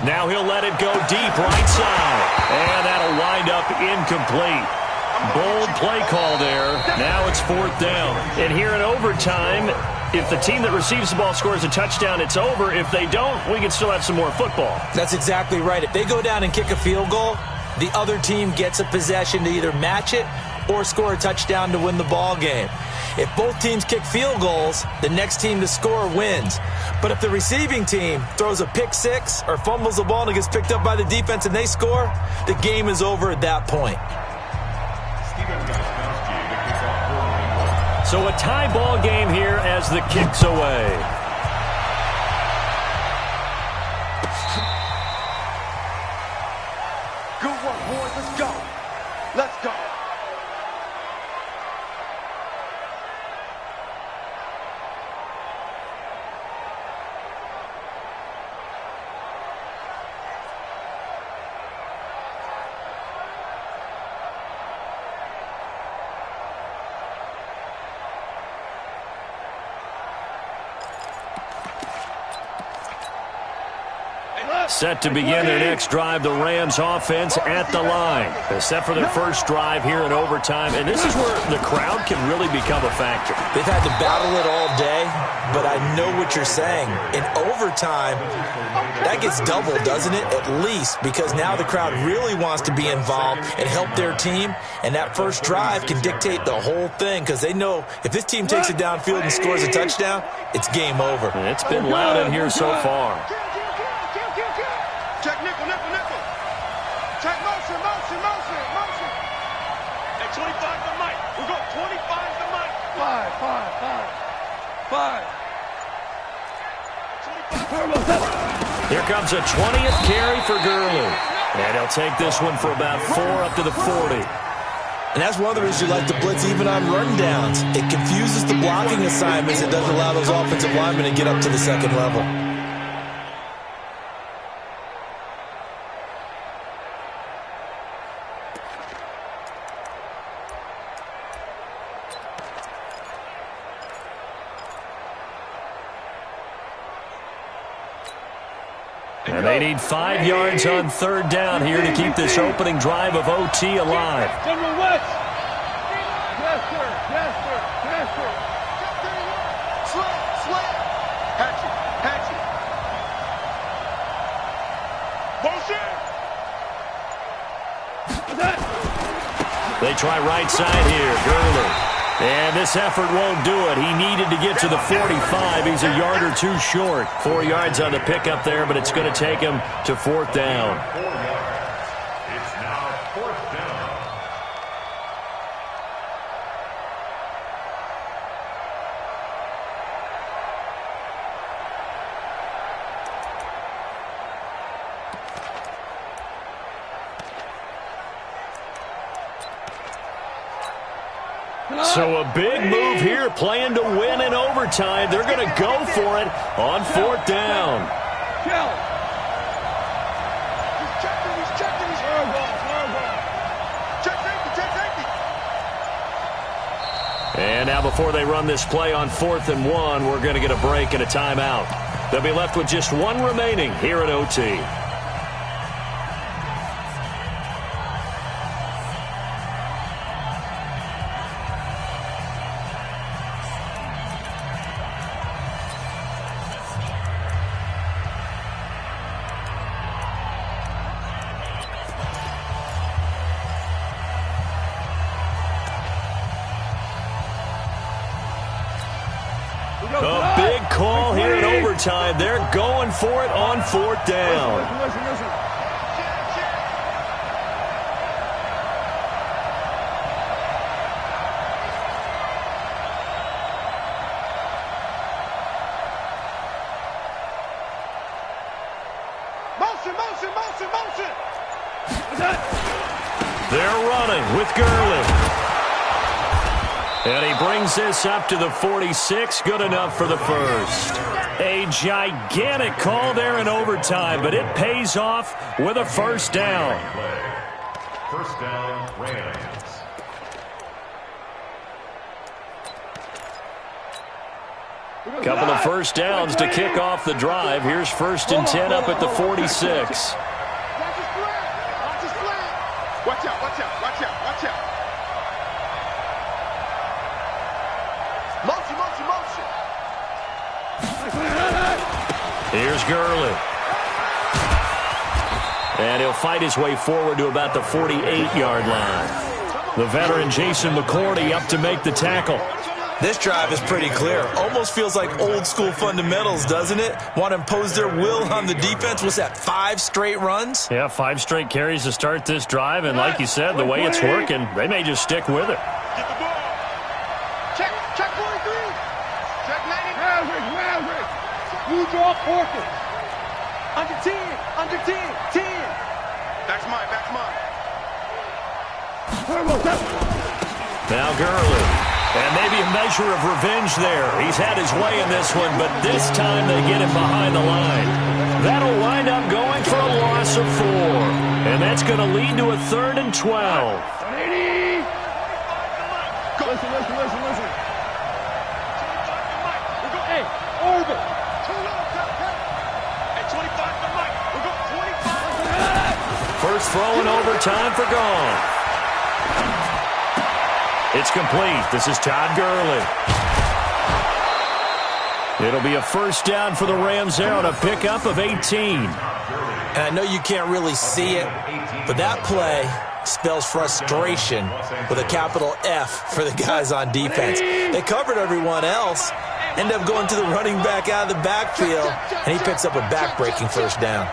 Now he'll let it go deep right side. And that'll wind up incomplete. Bold play call there. Now it's 4th down. And here in overtime, if the team that receives the ball scores a touchdown, it's over. If they don't, we can still have some more football. That's exactly right. If they go down and kick a field goal, the other team gets a possession to either match it or score a touchdown to win the ball game. If both teams kick field goals, the next team to score wins. But if the receiving team throws a pick six or fumbles the ball and it gets picked up by the defense and they score, the game is over at that point. So a tie ball game here as the kick's away. Good work, boys. Let's go. Let's go. Set to begin their next drive, the Rams offense at the line. They're set for their first drive here in overtime, and this is where the crowd can really become a factor. They've had to battle it all day, but I know what you're saying. In overtime, that gets doubled, doesn't it? At least, because now the crowd really wants to be involved and help their team, and that first drive can dictate the whole thing because they know if this team takes it downfield and scores a touchdown, it's game over. And it's been loud in here so far. Check nickel, nickel, nickel. Check motion, motion, motion, motion. At 25 to Mike. We'll go 25 to Mike. 5, 5, 5, 5. Here comes a 20th carry for Gurley. And he'll take this one for about 4 up to the 40. And that's one of the reasons you like to blitz even on rundowns. It confuses the blocking assignments. It doesn't allow those offensive linemen to get up to the second level. And they need 5 yards on third down here to keep this opening drive of OT alive. General West. Yes, sir. Yes, sir. Yes, sir. Slam, slam. Hatchet, hatchet. Motion. They try right side here. Gurley. And this effort won't do it. He needed to get to the 45. He's a yard or two short. 4 yards on the pickup there, but it's going to take him to fourth down. 4 yards. It's now fourth down. So a big move here, playing to win in overtime. They're going to go for it on fourth down. He's checking, he's horrible. Check safety, check safety. And now before they run this play on 4th and 1, we're going to get a break and a timeout. They'll be left with just one remaining here at OT. A big call here in overtime. They're going for it on fourth down. Listen. Motion. They're running with Gurley. And he brings this up to the 46. Good enough for the first. A gigantic call there in overtime, but it pays off with a first down. First down, Rams. Couple of first downs to kick off the drive. Here's 1st and 10 up at the 46. Watch out. Motion. Here's Gurley. And he'll fight his way forward to about the 48-yard line. The veteran Jason McCourty up to make the tackle. This drive is pretty clear. Almost feels like old school fundamentals, doesn't it? Want to impose their will on the defense. Was that 5 straight runs? Yeah, 5 straight carries to start this drive. And like you said, the way it's working, they may just stick with it. Get the ball. Check. Maverick. You draw portals. Under 10. 10. That's mine. Now Gurley. And maybe a measure of revenge there. He's had his way in this one, but this time they get him behind the line. That'll wind up going for a loss of 4. And that's going to lead to a 3rd and 12. 180. Listen. Hey, orbit. At 25 to Mike. We're going 25. First throw in overtime for Goff. It's complete. This is Todd Gurley. It'll be a first down for the Rams there on a pickup of 18. And I know you can't really see it, but that play spells frustration with a capital F for the guys on defense. They covered everyone else, end up going to the running back out of the backfield, and he picks up a back-breaking first down.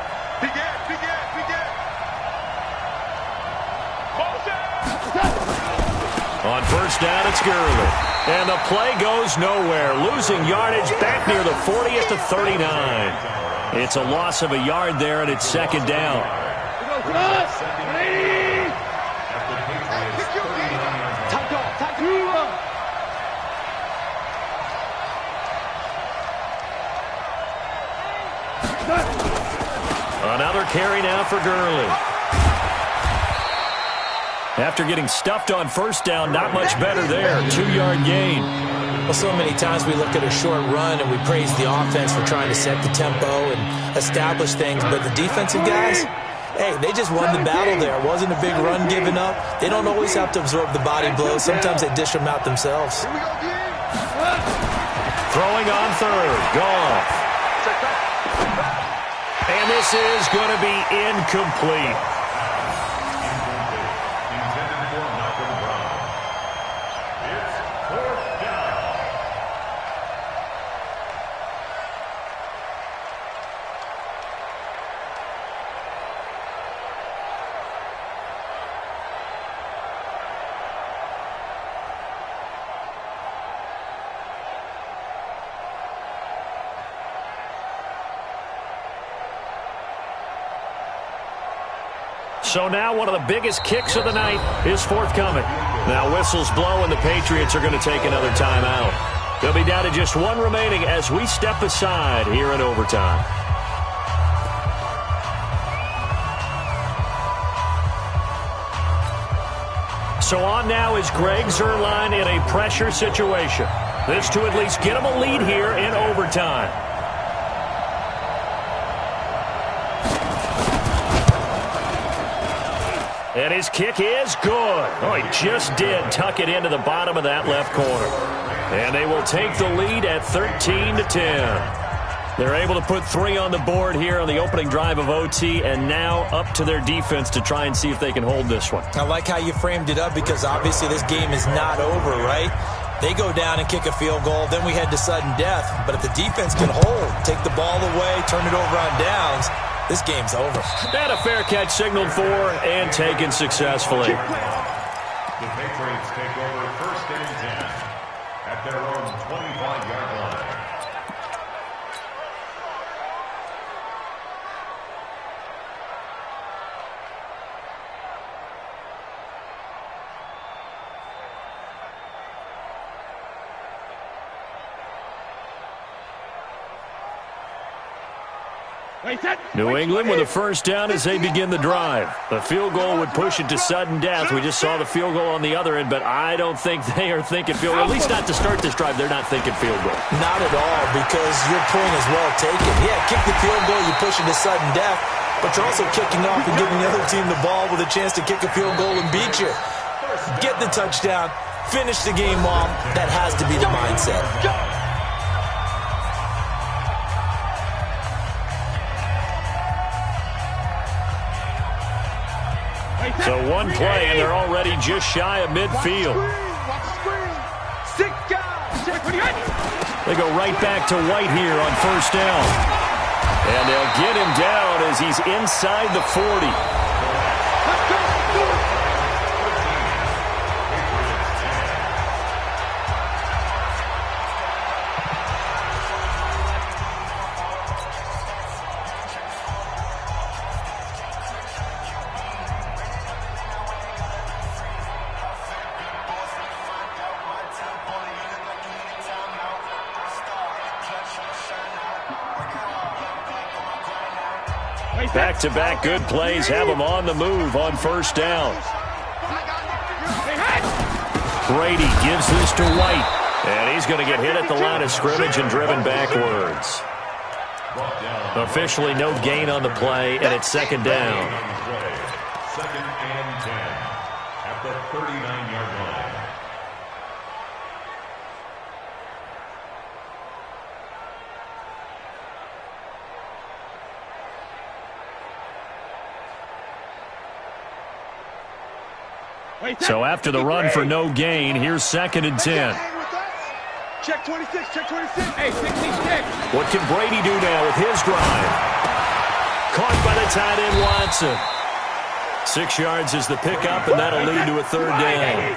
On first down, it's Gurley. And the play goes nowhere, losing yardage back near the 40 at the 39. It's a loss of a yard there, and it's second down. Another carry now for Gurley. After getting stuffed on first down, not much better there. 2-yard gain. Well, so many times we look at a short run and we praise the offense for trying to set the tempo and establish things, but the defensive guys, hey, they just won the battle there. It wasn't a big run given up. They don't always have to absorb the body blows. Sometimes they dish them out themselves. Throwing on third. Goff. And this is going to be incomplete. So now one of the biggest kicks of the night is forthcoming. Now whistles blow and the Patriots are going to take another timeout. They'll be down to just one remaining as we step aside here in overtime. So on now is Greg Zuerlein in a pressure situation. This to at least get him a lead here in overtime. And his kick is good. Oh, he just did tuck it into the bottom of that left corner. And they will take the lead at 13-10. They're able to put 3 on the board here on the opening drive of OT, and now up to their defense to try and see if they can hold this one. I like how you framed it up because obviously this game is not over, right? They go down and kick a field goal, then we head to sudden death. But if the defense can hold, take the ball away, turn it over on downs, this game's over. And a fair catch signaled for and taken successfully. The Patriots take over first and 10 at their own 25-yard line. New England with a first down as they begin the drive. The field goal would push it to sudden death. We just saw the field goal on the other end, but I don't think they are thinking field goal. At least not to start this drive. They're not thinking field goal. Not at all, because your point is well taken. Yeah, kick the field goal, you push it to sudden death, but you're also kicking off and giving the other team the ball with a chance to kick a field goal and beat you. Get the touchdown, finish the game off. That has to be the mindset. So one play, and they're already just shy of midfield. They go right back to White here on first down. And they'll get him down as he's inside the 40. Back-to-back good plays have him on the move on first down. Brady gives this to White. And he's going to get hit at the line of scrimmage and driven backwards. Officially no gain on the play, and it's second down. Second and 10 at the 39-yard line. So after the run for no gain, here's second and 10. Check 26, check 26. Hey, 66. What can Brady do now with his drive? Caught by the tight end, Watson. 6 yards is the pickup, and that'll lead to a third down.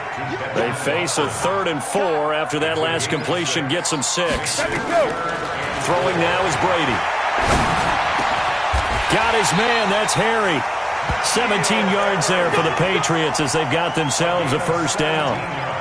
They face a 3rd and 4 after that last completion gets them 6. Throwing now is Brady. Got his man, that's Harry. 17 yards there for the Patriots as they've got themselves a first down.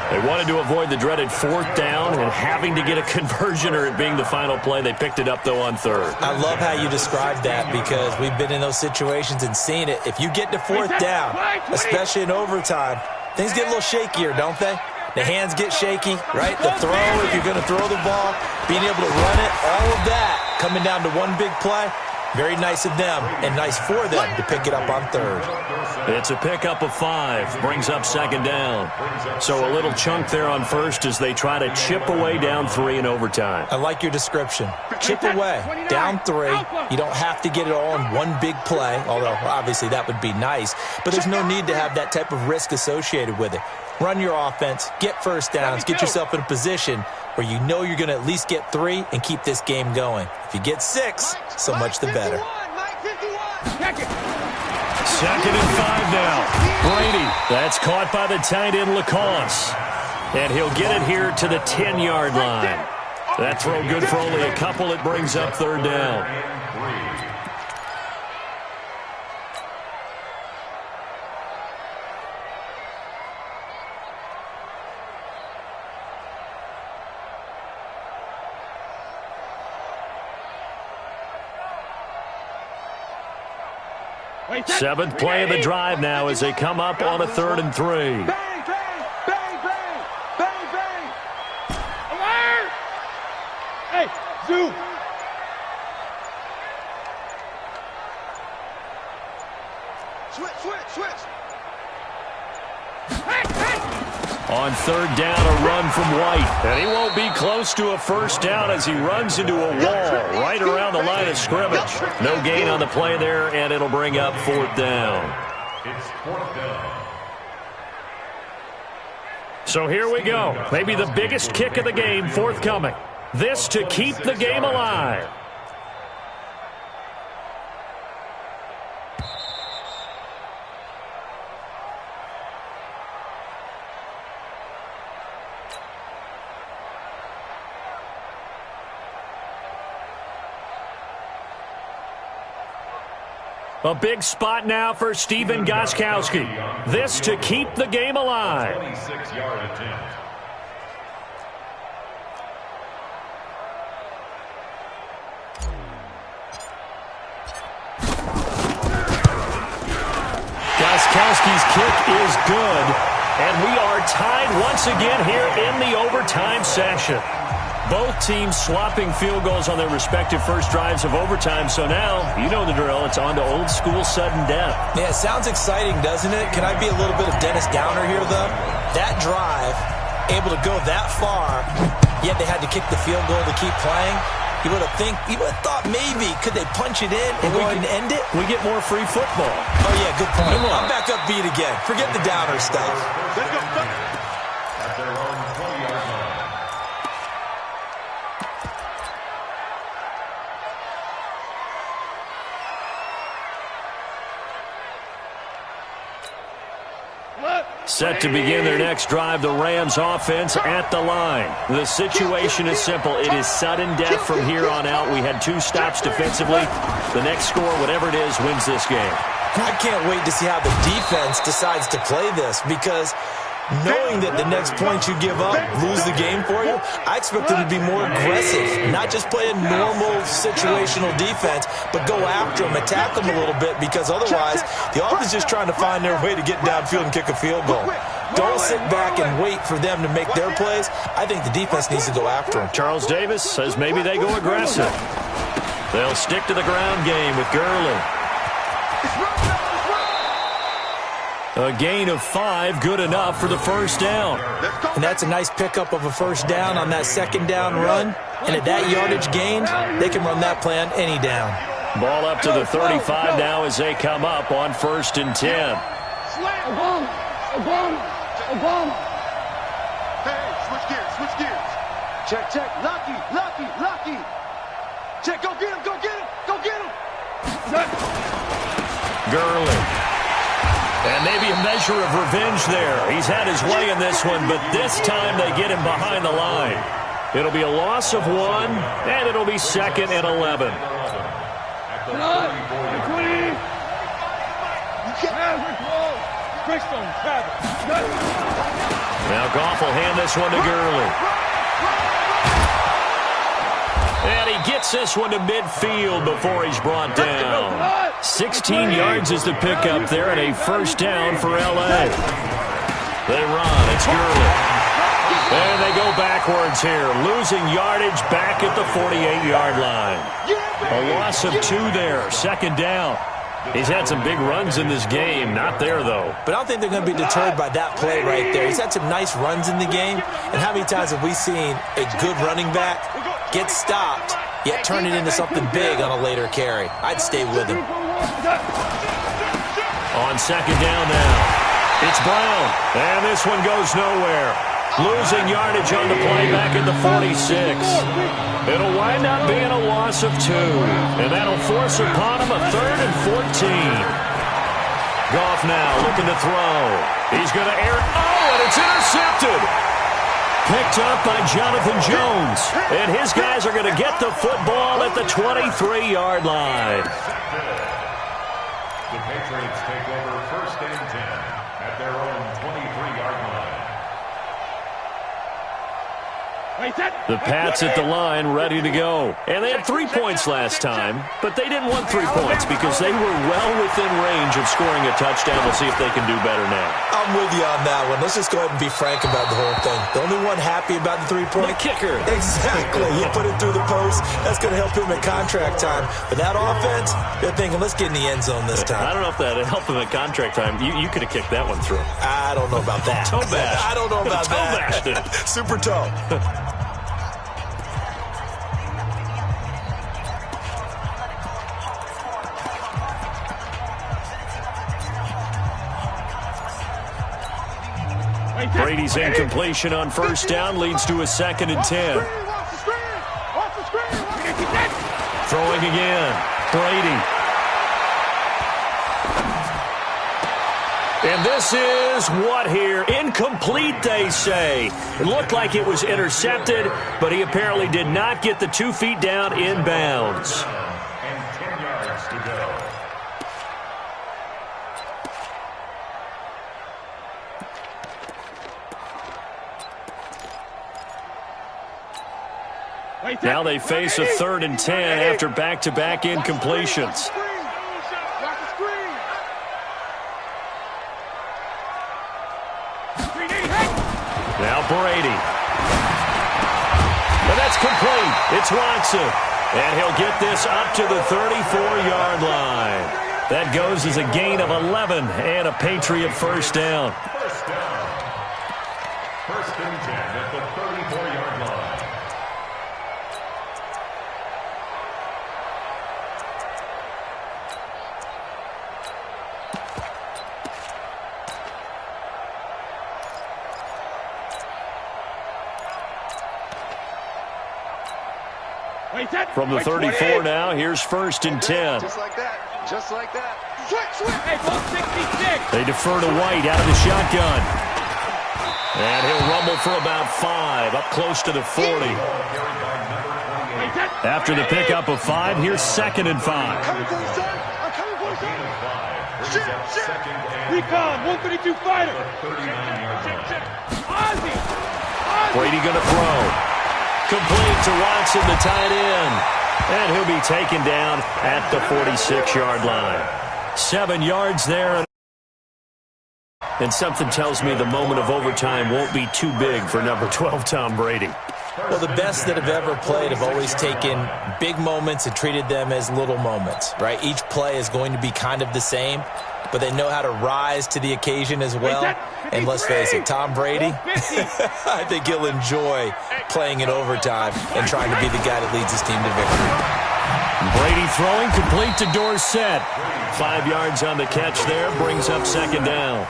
They wanted to avoid the dreaded 4th down and having to get a conversion or it being the final play. They picked it up, though, on 3rd. I love how you described that because we've been in those situations and seen it. If you get to 4th down, especially in overtime, things get a little shakier, don't they? The hands get shaky, right? The throw, if you're going to throw the ball, being able to run it, all of that coming down to one big play. Very nice of them and nice for them to pick it up on 3rd. It's a pickup of 5. Brings up second down. So a little chunk there on 1st as they try to chip away down 3 in overtime. I like your description. Chip away. Down 3. You don't have to get it all in one big play, although obviously that would be nice. But there's no need to have that type of risk associated with it. Run your offense, get first downs, get yourself in a position where you know you're going to at least get 3 and keep this game going. If you get 6, so much the better. Second and 5 now. Brady, that's caught by the tight end Lacoste. And he'll get it here to the 10-yard line. That throw good for only a couple. It brings up 3rd down. Seventh play of the drive now as they come up on a 3rd and 3. Bang, bang, bang, bang, bang, bang. Alert! Hey, zoom. Switch. On 3rd down, a run from White. And he won't be close to a first down as he runs into a wall right around the line of scrimmage. No gain on the play there, and it'll bring up 4th down. It's 4th down. So here we go. Maybe the biggest kick of the game forthcoming. This to keep the game alive. A big spot now for Stephen Gostkowski. This to keep the game alive. 26-yard attempt. Gostkowski's kick is good. And we are tied once again here in the overtime session. Both teams swapping field goals on their respective first drives of overtime. So now, you know the drill. It's on to old school sudden death. Yeah, it sounds exciting, doesn't it? Can I be a little bit of Dennis Downer here, though? That drive, able to go that far, yet they had to kick the field goal to keep playing. You would have thought maybe, could they punch it in and we can end it? We get more free football. Oh, yeah, good point. I'm back up beat again. Forget the Downer stuff. Let's go. At their own 20-yard line. Set to begin their next drive, the Rams offense at the line. The situation is simple. It is sudden death from here on out. We had 2 stops defensively. The next score, whatever it is, wins this game. I can't wait to see how the defense decides to play this because knowing that the next point you give up lose the game for you, I expect them to be more aggressive, not just play a normal situational defense, but go after them, attack them a little bit, because otherwise the offense is just trying to find their way to get downfield and kick a field goal. Don't sit back and wait for them to make their plays. I think the defense needs to go after them. Charles Davis says maybe they go aggressive. They'll stick to the ground game with Gurley. A gain of 5, good enough for the first down. And that's a nice pickup of a first down on that second down run. And at that yardage gained, they can run that play on any down. Ball up to the 35 now as they come up on 1st and 10. Hey, switch gears. Check. Lucky. Check, go get him. Gurley. And maybe a measure of revenge there. He's had his way in this one, but this time they get him behind the line. It'll be a loss of 1, and it'll be 2nd and 11. Now Goff will hand this one to Gurley. And he gets this one to midfield before he's brought down. 16 yards is the pickup there, and a first down for L.A. They run. It's Gurley. And they go backwards here, losing yardage back at the 48-yard line. A loss of 2 there, 2nd down. He's had some big runs in this game. Not there, though. But I don't think they're going to be deterred by that play right there. He's had some nice runs in the game. And how many times have we seen a good running back get stopped, yet turn it into something big on a later carry? I'd stay with him. On 2nd down now, it's Brown. And this one goes nowhere. Losing yardage on the play back at the 46. It'll wind up being a loss of 2. And that'll force upon him a 3rd and 14. Goff now looking to throw. He's going to air it. Oh, and it's intercepted. Picked up by Jonathan Jones. And his guys are going to get the football at the 23-yard line. The Patriots take over 1st and 10 at their own 23-yard line. The Pats at the line ready to go. And they had 3 points last time, but they didn't want 3 points because they were well within range of scoring a touchdown. We'll see if they can do better now. I'm with you on that one. Let's just go ahead and be frank about the whole thing. The only one happy about the 3-point? The kicker. Exactly. You put it through the post. That's going to help him at contract time. But that offense, they're thinking, let's get in the end zone this time. I don't know if that helped him at contract time. You could have kicked that one through. I don't know about that. Toe bash. I don't know about toe that. Bashed it. Super toe. Brady's incompletion on 1st down leads to a 2nd and 10. Throwing again. Brady. And this is what here? Incomplete, they say. It looked like it was intercepted, but he apparently did not get the 2 feet down in bounds. And 10 yards to go. Now they face a 3rd and 10 after back-to-back incompletions. Now Brady. And that's complete. It's Watson. And he'll get this up to the 34-yard line. That goes as a gain of 11 and a Patriot first down. First down. 1st and 10 at the 34-yard line. From the 34 now, here's 1st and 10. Just like that. Switch. Hey, 66. They defer to White out of the shotgun. And he'll rumble for about 5, up close to the 40. After the pickup of 5, here's 2nd and 5. Recon, 132 fighter. Ozzy. Brady going to throw. Complete to Watson, the tight end. And he'll be taken down at the 46-yard line. 7 yards there. And something tells me the moment of overtime won't be too big for number 12, Tom Brady. Well, the best that have ever played have always taken big moments and treated them as little moments, right? Each play is going to be kind of the same, but they know how to rise to the occasion as well. And let's face it, Tom Brady, I think he'll enjoy playing in overtime and trying to be the guy that leads his team to victory. Brady throwing complete to Dorsett. 5 yards on the catch there, brings up second down.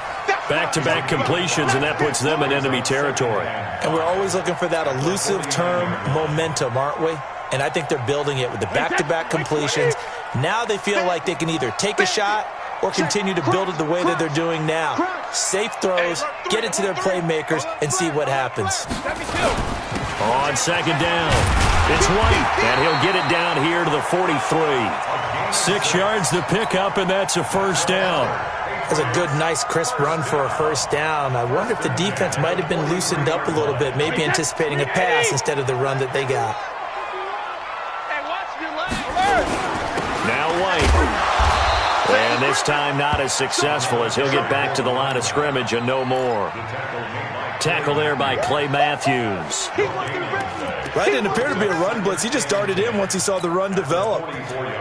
Back-to-back completions, and that puts them in enemy territory. And we're always looking for that elusive term, momentum, aren't we? And I think they're building it with the back-to-back completions. Now they feel like they can either take a shot or continue to build it the way that they're doing now. Safe throws, get it to their playmakers, and see what happens. On second down, it's White, and he'll get it down here to the 43. 6 yards to pick up, and that's a first down. That's a good, nice, crisp run for a first down. I wonder if the defense might have been loosened up a little bit, maybe anticipating a pass instead of the run that they got. Now White. And this time not as successful as he'll get back to the line of scrimmage and no more. Tackle there by Clay Matthews. Right, didn't appear to be a run blitz. He just darted in once he saw the run develop.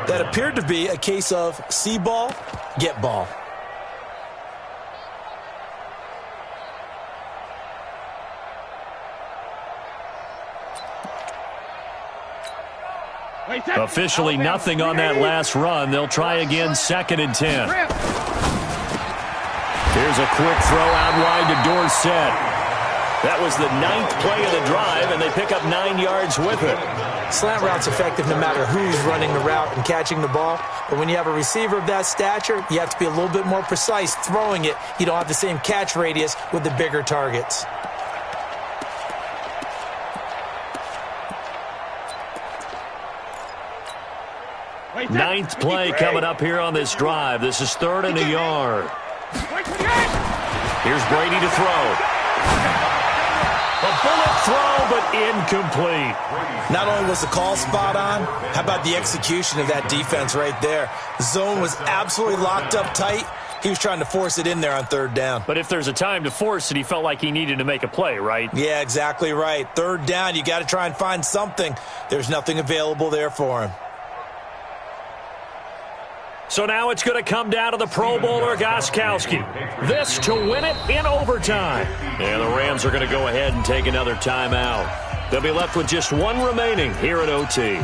That appeared to be a case of see ball, get ball. Officially nothing on that last run. They'll try again, 2nd and 10. Here's a quick throw out wide to Dorsett. That was the 9th play of the drive, and they pick up 9 yards with it. Slant route's effective no matter who's running the route and catching the ball. But when you have a receiver of that stature, you have to be a little bit more precise throwing it. You don't have the same catch radius with the bigger targets. Ninth play coming up here on this drive. This is 3rd and a yard. Here's Brady to throw. A bullet throw, but incomplete. Not only was the call spot on, how about the execution of that defense right there? The zone was absolutely locked up tight. He was trying to force it in there on 3rd down. But if there's a time to force it, he felt like he needed to make a play, right? Yeah, exactly right. 3rd down, you got to try and find something. There's nothing available there for him. So now it's going to come down to the Pro Bowler Gostkowski. This to win it in overtime. And the Rams are going to go ahead and take another timeout. They'll be left with just one remaining here at OT.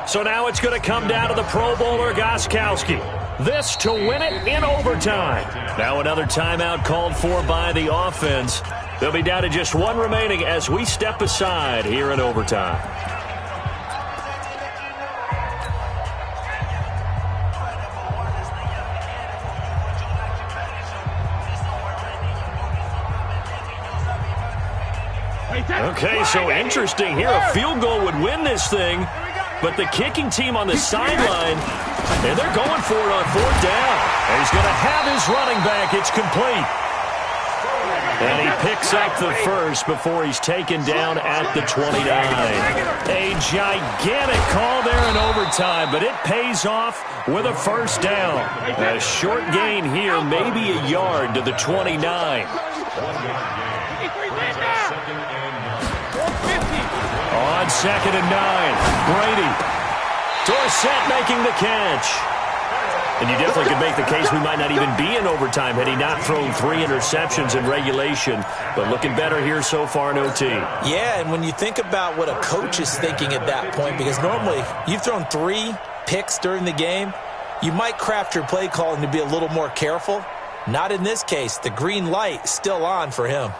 So now it's going to come down to the Pro Bowler Gostkowski. This to win it in overtime. Now another timeout called for by the offense. They'll be down to just one remaining as we step aside here in overtime. Okay, so interesting here. A field goal would win this thing, but the kicking team on the sideline, and they're going for it on 4th down. And he's going to have his running back. It's complete. And he picks up the first before he's taken down at the 29. A gigantic call there in overtime, but it pays off with a first down. A short gain here, maybe a yard to the 29. On 2nd and 9, Brady. Dorsett making the catch. And you definitely could make the case we might not even be in overtime had he not thrown 3 interceptions in regulation. But looking better here so far in OT. Yeah, and when you think about what a coach is thinking at that point, because normally you've thrown 3 picks during the game, you might craft your play calling to be a little more careful. Not in this case. The green light is still on for him.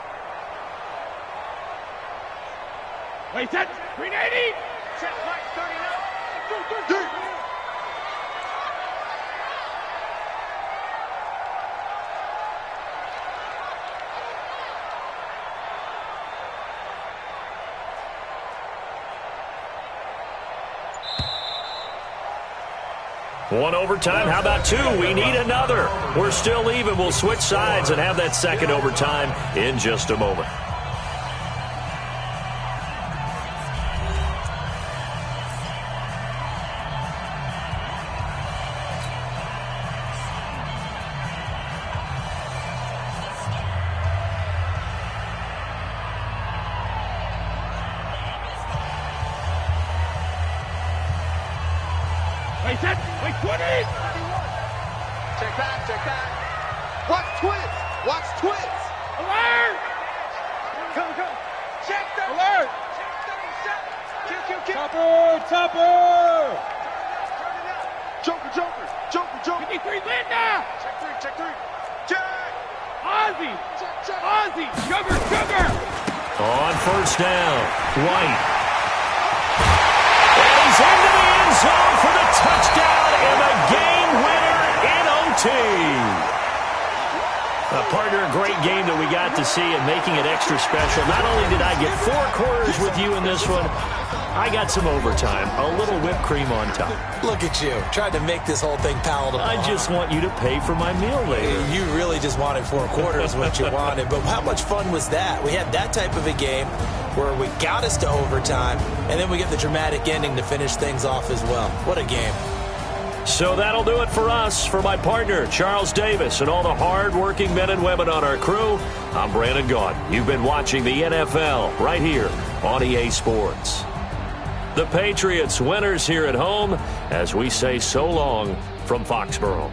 Wait, set. 380. Set, right, 39. One overtime. How about two? We need another. We're still even. We'll switch sides and have that second overtime in just a moment. Wait, set. Wait, 20. Check back, check back. Watch twits. Watch twits. Alert. Come. Check that. Alert. Kill. Topper. Joker. 53, Linda. Check three. Check. Ozzy. Ozzy. Sugar. On first down, White. And he's into the end zone for the touchdown and the game winner in OT. Partner, a great game that we got to see and making it extra special. Not only did I get 4 quarters with you in this one, I got some overtime, a little whipped cream on top. Look at you, trying to make this whole thing palatable. I just want you to pay for my meal later. You really just wanted 4 quarters, what you wanted. But how much fun was that? We had that type of a game where we got us to overtime, and then we get the dramatic ending to finish things off as well. What a game. So that'll do it for us. For my partner, Charles Davis, and all the hard-working men and women on our crew, I'm Brandon Gaudin. You've been watching the NFL right here on EA Sports. The Patriots winners here at home as we say so long from Foxborough.